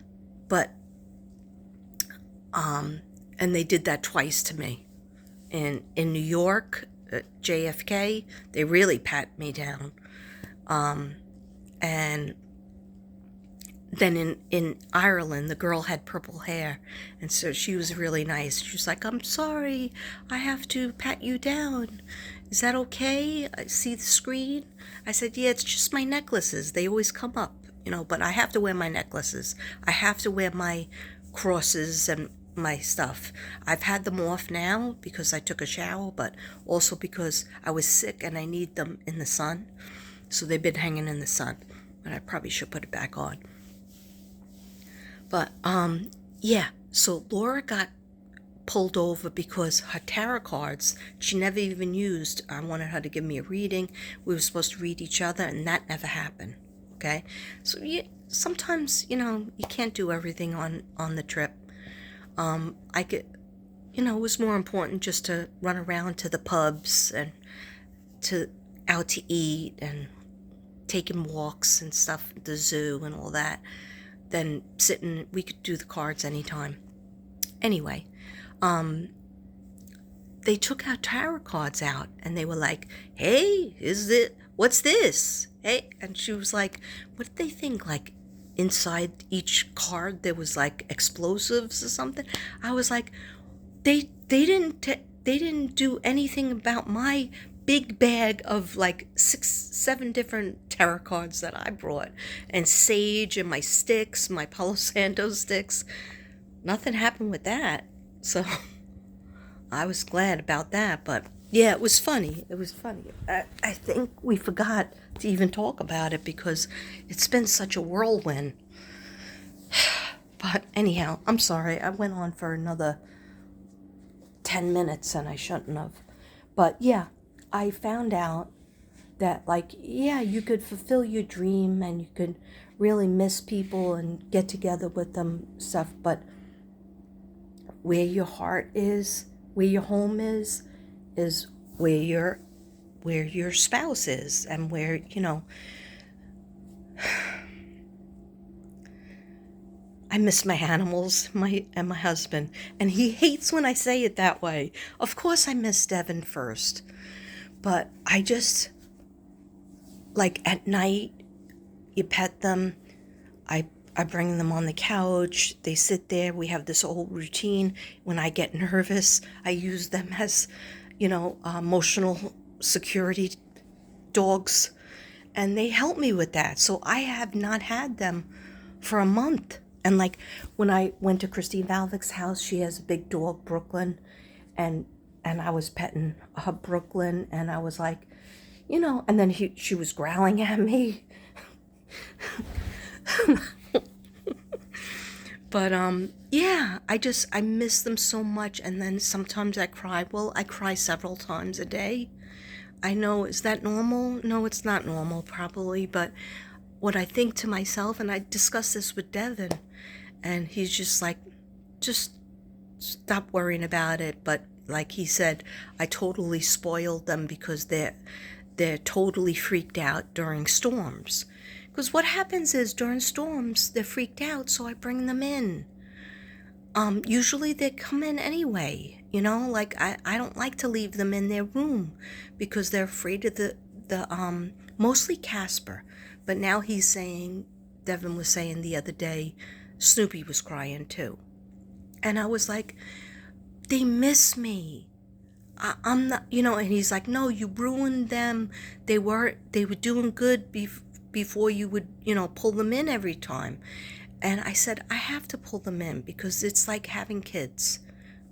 they did that twice to me. In New York, at JFK, they really pat me down. And then in Ireland, the girl had purple hair, and so she was really nice. She was like, I'm sorry, I have to pat you down. Is that okay? I see the screen. I said, yeah, it's just my necklaces. They always come up, you know, but I have to wear my necklaces. I have to wear my crosses and my stuff. I've had them off now because I took a shower, but also because I was sick and I need them in the sun. So they've been hanging in the sun, but I probably should put it back on. But, yeah, so Laura got pulled over because her tarot cards she never even used. I wanted her to give me a reading. We were supposed to read each other, and that never happened. Okay, so sometimes, you know, you can't do everything on the trip. I could, you know, it was more important just to run around to the pubs and out to eat and taking walks and stuff at the zoo and all that, than sitting. We could do the cards anytime. Anyway, they took our tarot cards out and they were like, hey, what's this? Hey, and she was like, what did they think? Like inside each card there was like explosives or something? I was like, they didn't do anything about my big bag of like 6-7 different tarot cards that I brought, and sage and my sticks, my Palo Santo sticks. Nothing happened with that. So I was glad about that. But yeah, it was funny. It was funny. I think we forgot to even talk about it because it's been such a whirlwind. But anyhow, I'm sorry. I went on for another 10 minutes and I shouldn't have. But yeah, I found out that, like, yeah, you could fulfill your dream and you could really miss people and get together with them, stuff, but where your heart is, Where your home is where your spouse is, and where, you know, I miss my animals, my husband, and he hates when I say it that way. Of course I miss Devin first, but I just, like, at night you pet them. I bring them on the couch. They sit there. We have this whole routine. When I get nervous, I use them as, you know, emotional security dogs, and they help me with that. So I have not had them for a month. And like when I went to Christine Valvik's house, she has a big dog, Brooklyn, and I was petting her Brooklyn, and I was like, you know, and then she was growling at me. But yeah, I miss them so much, and then sometimes I cry. Well, I cry several times a day. I know, is that normal? No, it's not normal probably, but what I think to myself, and I discussed this with Devin, and he's just like, just stop worrying about it. But like he said, I totally spoiled them because they're totally freaked out during storms. Because what happens is during storms, they're freaked out, so I bring them in. Usually they come in anyway, you know, like I don't like to leave them in their room because they're afraid of mostly Casper. But now he's saying, Devin was saying the other day, Snoopy was crying too. And I was like, they miss me. I'm not, you know, and he's like, no, you ruined them. They were doing good before you would, you know, pull them in every time. And I said, I have to pull them in because it's like having kids.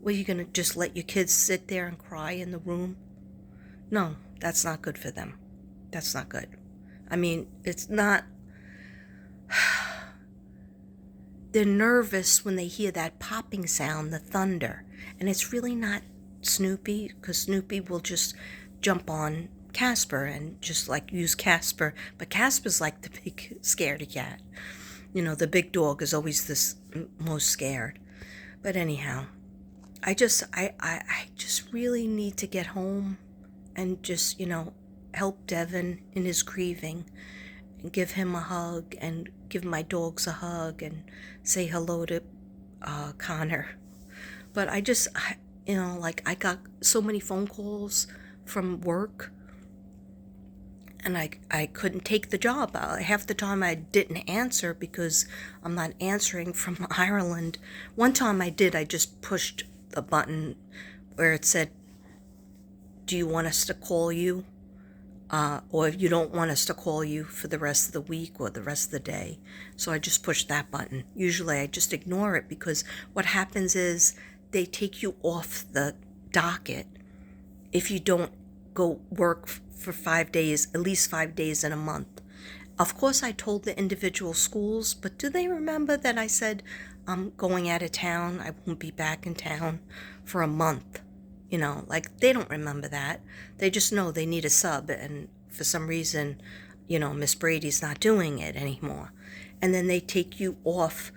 Were you going to just let your kids sit there and cry in the room? No, that's not good for them. That's not good. I mean, it's not. They're nervous when they hear that popping sound, the thunder. And it's really not Snoopy, because Snoopy will just jump on Casper and just like use Casper. But Casper's like the big scaredy cat. You know, the big dog is always this most scared. But anyhow, I just really need to get home and just, you know, help Devin in his grieving and give him a hug and give my dogs a hug and say hello to Connor. But you know, like I got so many phone calls from work, and I couldn't take the job. Half the time I didn't answer because I'm not answering from Ireland. One time I did. I just pushed a button where it said, do you want us to call you? Or if you don't want us to call you for the rest of the week or the rest of the day. So I just pushed that button. Usually I just ignore it because what happens is they take you off the docket if you don't go work for 5 days, at least 5 days in a month. Of course, I told the individual schools, but do they remember that I said I'm going out of town? I won't be back in town for a month. You know, like they don't remember that. They just know they need a sub, and for some reason, you know, Miss Brady's not doing it anymore. And then they take you off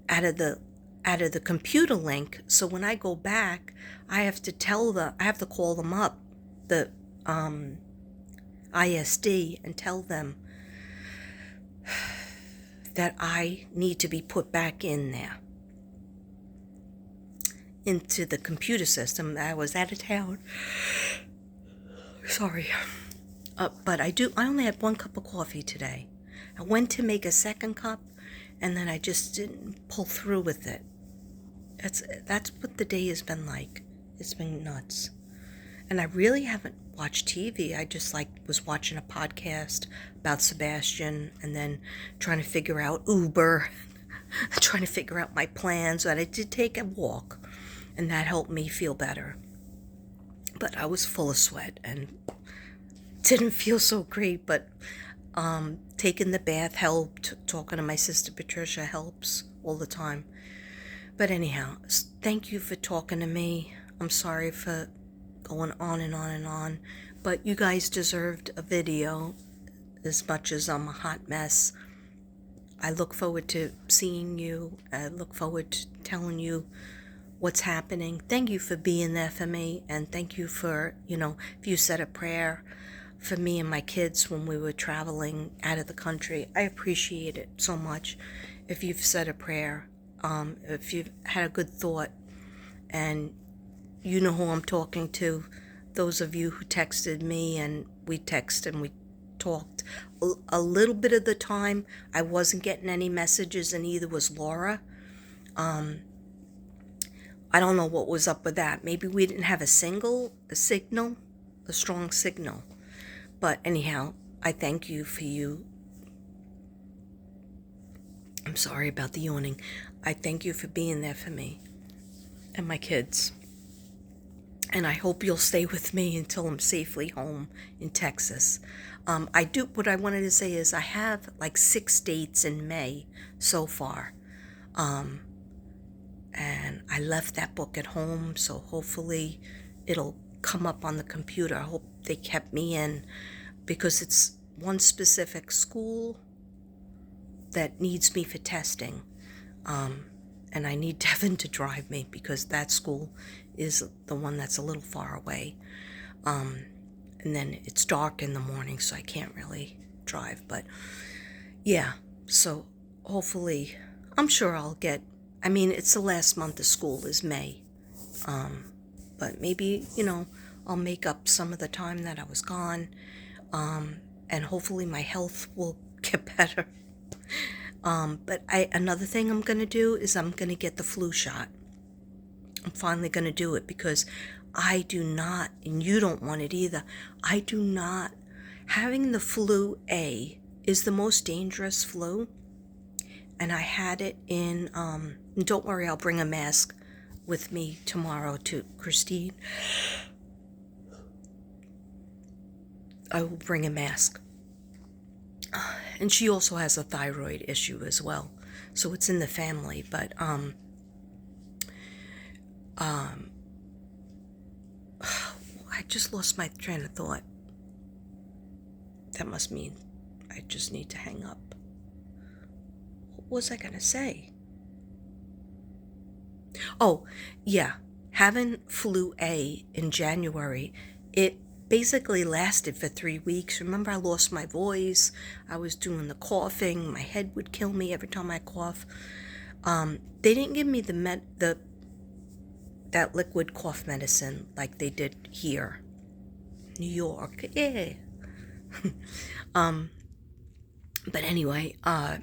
out of the computer link. So when I go back, I have to call them up, the ISD, and tell them that I need to be put back in there into the computer system. I was out of town. Sorry. But I only had 1 cup of coffee today. I went to make a second cup, and then I just didn't pull through with it. That's what the day has been like. It's been nuts. And I really haven't watched TV. I just was watching a podcast about Sebastian, and then trying to figure out Uber, trying to figure out my plans. But I did take a walk, and that helped me feel better. But I was full of sweat and didn't feel so great. But taking the bath helped. Talking to my sister Patricia helps all the time. But anyhow, thank you for talking to me. I'm sorry for going on and on and on. But you guys deserved a video as much as I'm a hot mess. I look forward to seeing you. I look forward to telling you what's happening. Thank you for being there for me, and thank you for, if you said a prayer for me and my kids when we were traveling out of the country. I appreciate it so much. If you've said a prayer, if you've had a good thought, and you know who I'm talking to, those of you who texted me, and we texted and we talked. A little bit of the time, I wasn't getting any messages, and either was Laura. I don't know what was up with that. Maybe we didn't have a strong signal. But anyhow, I thank you for you. I'm sorry about the yawning. I thank you for being there for me and my kids. And I hope you'll stay with me until I'm safely home in Texas. What I wanted to say is I have like 6 dates in May so far. And I left that book at home, so hopefully it'll come up on the computer. I hope they kept me in, because it's one specific school that needs me for testing. And I need Devin to drive me, because that school is the one that's a little far away. And then it's dark in the morning, so I can't really drive. But yeah, so hopefully, I'm sure it's the last month of school is May. But maybe, I'll make up some of the time that I was gone. And hopefully my health will get better. But another thing I'm going to do is I'm going to get the flu shot. I'm finally going to do it, because I do not, and you don't want it either, having the flu A is the most dangerous flu. And I had it in, don't worry, I'll bring a mask with me tomorrow to Christine. I will bring a mask. And she also has a thyroid issue as well. So it's in the family. But I just lost my train of thought. That must mean I just need to hang up. What was I going to say? Oh, yeah. Having flu A in January, it basically lasted for 3 weeks. Remember, I lost my voice. I was doing the coughing. My head would kill me every time I cough. They didn't give me that liquid cough medicine like they did here. New York. Yeah. But anyway, I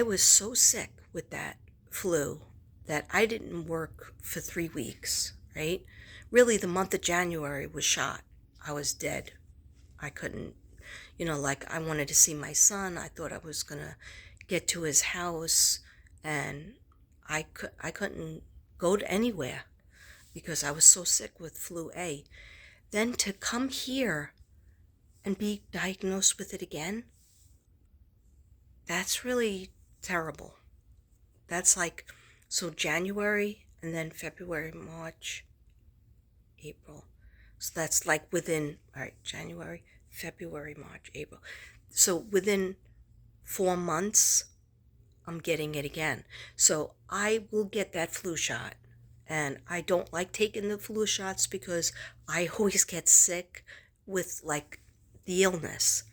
was so sick with that flu that I didn't work for 3 weeks, right? Really, the month of January was shot. I was dead. I couldn't, I wanted to see my son. I thought I was going to get to his house, and I couldn't go to anywhere because I was so sick with flu A. Then to come here and be diagnosed with it again, that's really terrible. That's so January, and then February, March, April. So that's within, January, February, March, April. So within 4 months, I'm getting it again. So I will get that flu shot. And I don't like taking the flu shots because I always get sick with the illness.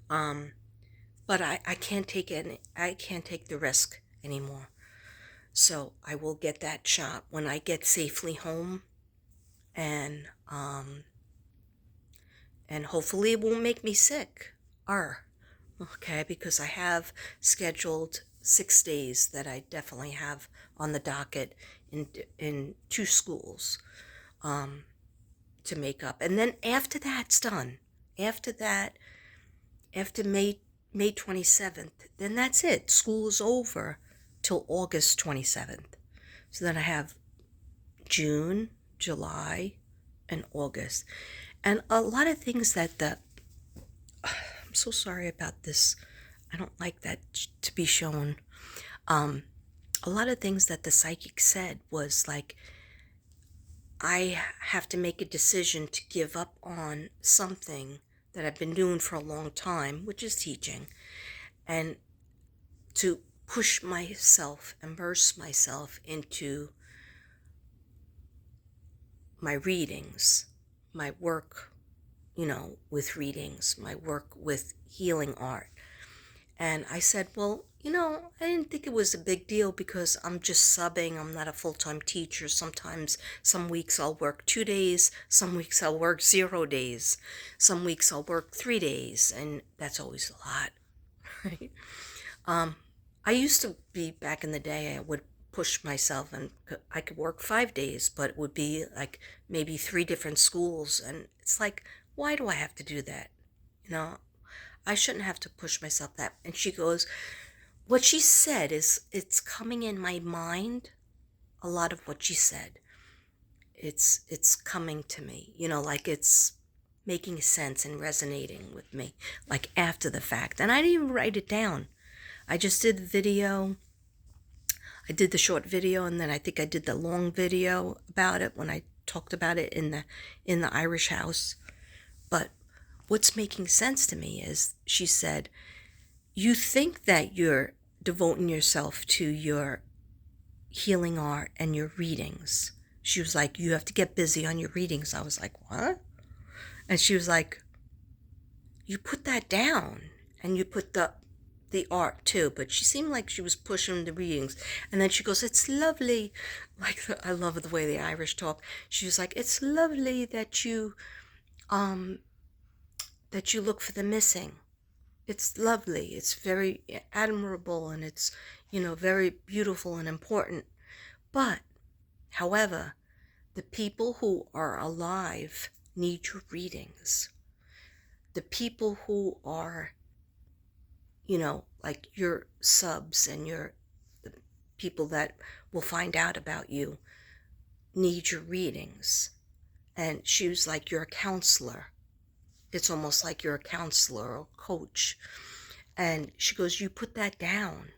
But I can't take the risk anymore. So I will get that shot when I get safely home, and hopefully it won't make me sick. Okay, because I have scheduled 6 days that I definitely have on the docket in 2 schools to make up. And then after that's done, after May 27th, then that's it. School is over till August 27th. So then I have June, July, and August. And a lot of things I'm so sorry about this. I don't like that to be shown. A lot of things that the psychic said was I have to make a decision to give up on something that I've been doing for a long time, which is teaching, and to push myself, immerse myself into my readings, my work, with readings, my work with healing art. And I said, well, I didn't think it was a big deal because I'm just subbing. I'm not a full-time teacher. Sometimes, some weeks I'll work 2 days. Some weeks I'll work 0 days. Some weeks I'll work 3 days. And that's always a lot, right? I used to be, back in the day, I would push myself and I could work 5 days, but it would be like maybe 3 different schools. And it's like, why do I have to do that? I shouldn't have to push myself that. And she goes, what she said is, it's coming in my mind. A lot of what she said, it's coming to me, like it's making sense and resonating with me, like after the fact. And I didn't even write it down. I just did the video. I did the short video, and then I think I did the long video about it when I talked about it in the Irish house. But what's making sense to me is, she said, you think that you're devoting yourself to your healing art and your readings. She was like, you have to get busy on your readings. I was like, what? And she was like, you put that down, and you put the art too. But she seemed like she was pushing the readings. And then she goes, it's lovely. Like, I love the way the Irish talk. She was like, it's lovely that you look for the missing. It's lovely. It's very admirable, and it's, very beautiful and important. But, however, the people who are alive need your readings. The people who are, like your subs and the people that will find out about you, need your readings. And she was like, you're a counselor. It's almost like you're a counselor or coach. And she goes, you put that down.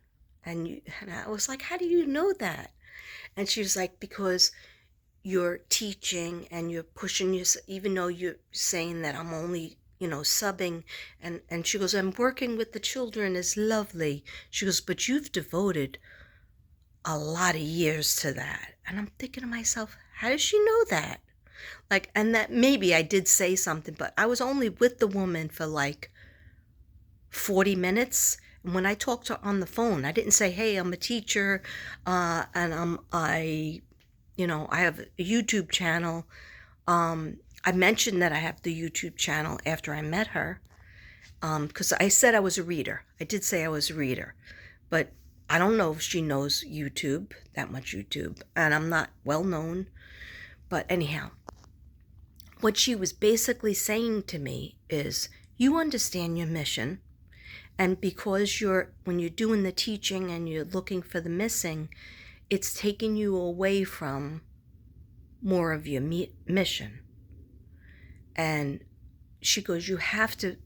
And I was like, how do you know that? And she was like, because you're teaching and you're pushing yourself, even though you're saying that I'm only, subbing. And she goes, I'm working with the children is lovely. She goes, but you've devoted a lot of years to that. And I'm thinking to myself, how does she know that? Like, and that maybe I did say something, but I was only with the woman for like 40 minutes. And when I talked to her on the phone, I didn't say, hey, I'm a teacher, and I have a YouTube channel. I mentioned that I have the YouTube channel after I met her, because I said I was a reader. I did say I was a reader, but I don't know if she knows YouTube, that much YouTube, and I'm not well known. But anyhow, what she was basically saying to me is, you understand your mission, and because when you're doing the teaching and you're looking for the missing, it's taking you away from more of your mission. And she goes, you have to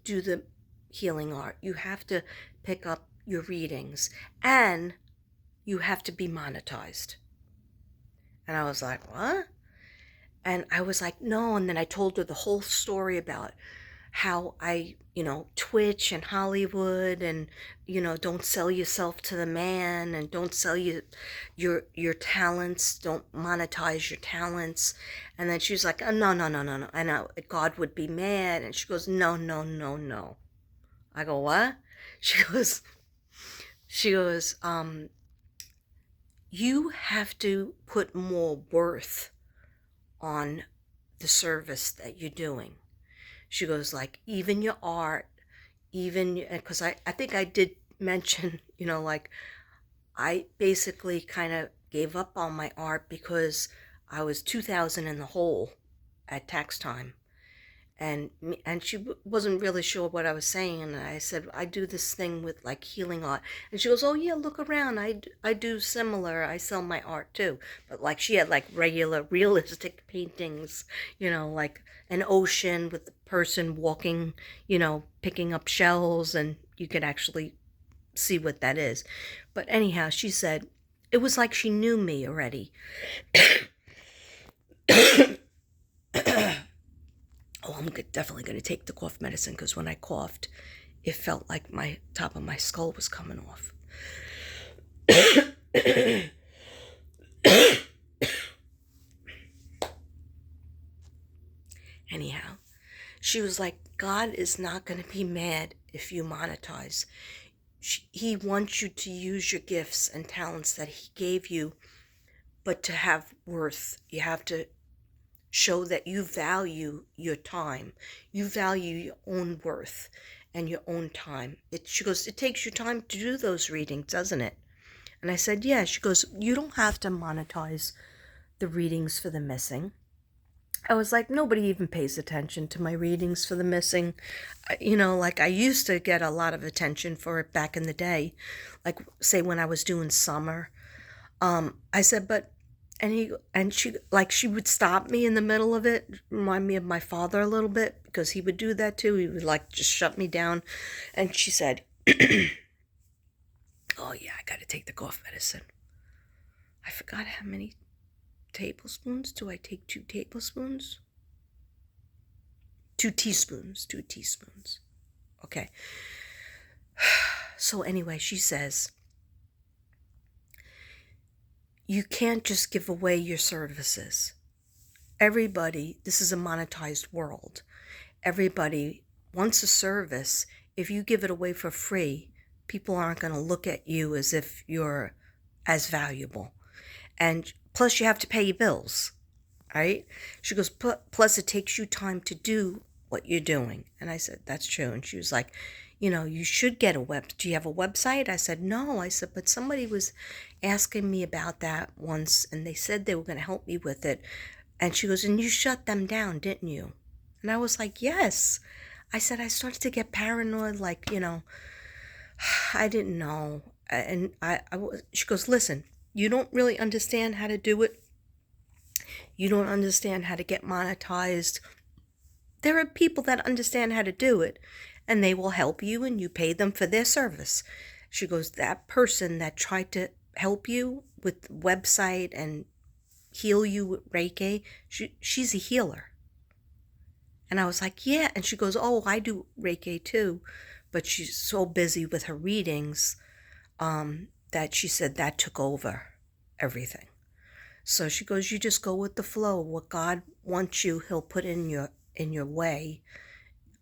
do the healing art. You have to pick up your readings, and you have to be monetized. And I was like, what? And I was like, no. And then I told her the whole story about how I, Twitch and Hollywood, and, don't sell yourself to the man, and don't sell your talents, don't monetize your talents. And then she was like, oh, no. And God would be mad. And she goes, no. I go, what? She goes, you have to put more worth on the service that you're doing. She goes, like, even your art, because I think I did mention, like, I basically kind of gave up on my art because I was 2,000 in the hole at tax time. And she wasn't really sure what I was saying. And I said, I do this thing with like healing art. And she goes, oh yeah, look around. I do similar. I sell my art too. But like, she had like regular realistic paintings, like an ocean with the person walking, picking up shells, and you could actually see what that is. But anyhow, she said, it was like she knew me already. Oh, I'm definitely going to take the cough medicine, because when I coughed, it felt like my top of my skull was coming off. Anyhow, she was like, God is not going to be mad if you monetize. He wants you to use your gifts and talents that he gave you, but to have worth, you have to show that you value your time. You value your own worth and your own time. She goes, it takes you time to do those readings, doesn't it? And I said, yeah. She goes, you don't have to monetize the readings for the missing. I was like, nobody even pays attention to my readings for the missing. Like I used to get a lot of attention for it back in the day. Like, say, when I was doing summer. I said, she would stop me in the middle of it, remind me of my father a little bit, because he would do that too. He would like just shut me down. And she said, oh yeah, I got to take the cough medicine. I forgot how many tablespoons. Do I take 2 tablespoons? 2 teaspoons. 2 teaspoons. Okay. So anyway, she says, you can't just give away your services. Everybody, this is a monetized world. Everybody wants a service. If you give it away for free, people aren't going to look at you as if you're as valuable. And plus you have to pay your bills, right? She goes, plus it takes you time to do what you're doing. And I said, that's true. And she was like, you should get a do you have a website? I said, no. I said, but somebody was asking me about that once, and they said they were going to help me with it. And she goes, and you shut them down, didn't you? And I was like, yes. I said, I started to get paranoid, like, I didn't know. And she goes, listen, you don't really understand how to do it. You don't understand how to get monetized. There are people that understand how to do it, and they will help you, and you pay them for their service. She goes, that person that tried to help you with the website and heal you with Reiki, she's a healer. And I was like, yeah. And she goes, oh, I do Reiki too. But she's so busy with her readings that she said that took over everything. So she goes, you just go with the flow. What God wants you, he'll put in your way.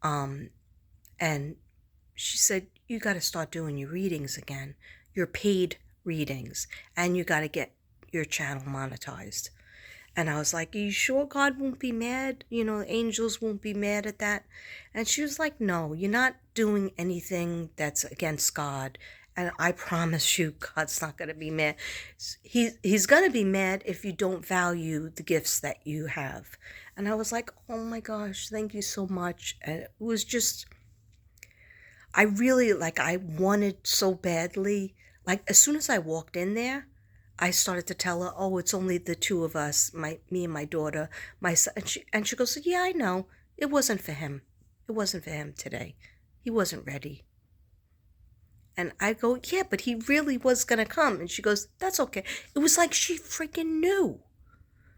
And she said, you got to start doing your readings again, your paid readings, and you got to get your channel monetized. And I was like, are you sure God won't be mad? Angels won't be mad at that? And she was like, no, you're not doing anything that's against God. And I promise you, God's not going to be mad. He's going to be mad if you don't value the gifts that you have. And I was like, oh my gosh, thank you so much. And it was just, I really, I wanted so badly. Like, as soon as I walked in there, I started to tell her, oh, it's only the 2 of us, me and my daughter, my son. And she goes, yeah, I know. It wasn't for him. It wasn't for him today. He wasn't ready. And I go, yeah, but he really was going to come. And she goes, that's okay. It was like she freaking knew.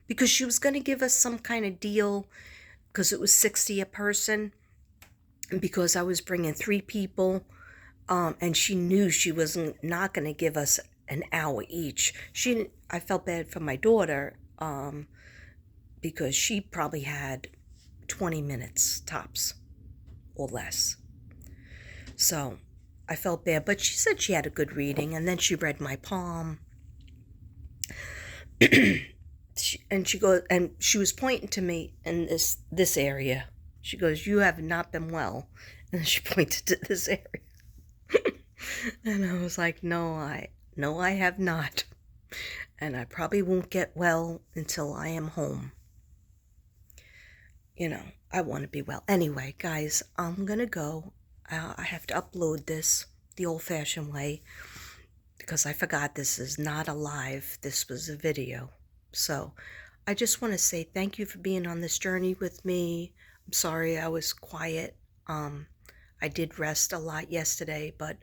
Because she was going to give us some kind of deal, because it was $60 a person. And because I was bringing 3 people. And she knew she wasn't not going to give us an hour each. I felt bad for my daughter, because she probably had 20 minutes tops or less. So I felt bad, but she said she had a good reading, and then she read my palm. She was pointing to me in this area. She goes, you have not been well. And she pointed to this area. And I was like, no, I have not. And I probably won't get well until I am home. I want to be well. Anyway, guys, I'm going to go. I have to upload this the old-fashioned way, because I forgot this is not a live. This was a video. So I just want to say thank you for being on this journey with me. I'm sorry I was quiet. I did rest a lot yesterday, but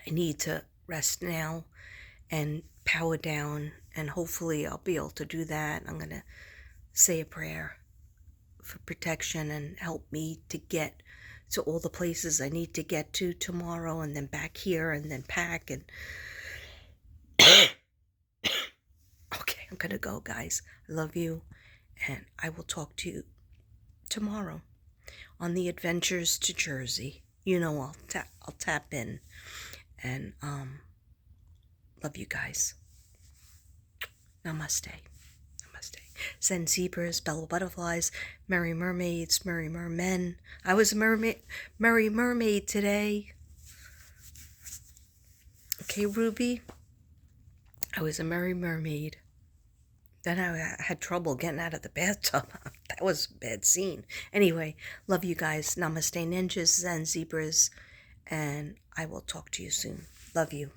I need to rest now and power down, and hopefully I'll be able to do that. I'm going to say a prayer for protection and help me to get to all the places I need to get to tomorrow, and then back here, and then pack. And okay, I'm gonna go, guys. I love you, and I will talk to you tomorrow on the adventures to Jersey. You know, I'll tap in, and love you guys. Namaste. Namaste. Send zebras, bella butterflies, merry mermaids, merry mermen. I was a merry mermaid today. Okay, Ruby. I was a merry mermaid. Then I had trouble getting out of the bathtub. That was a bad scene. Anyway, love you guys. Namaste, ninjas and zebras. And I will talk to you soon. Love you.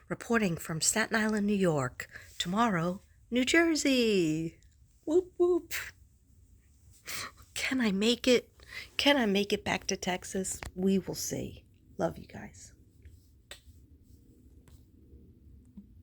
Reporting from Staten Island, New York. Tomorrow, New Jersey. Whoop, whoop. Can I make it? Can I make it back to Texas? We will see. Love you guys.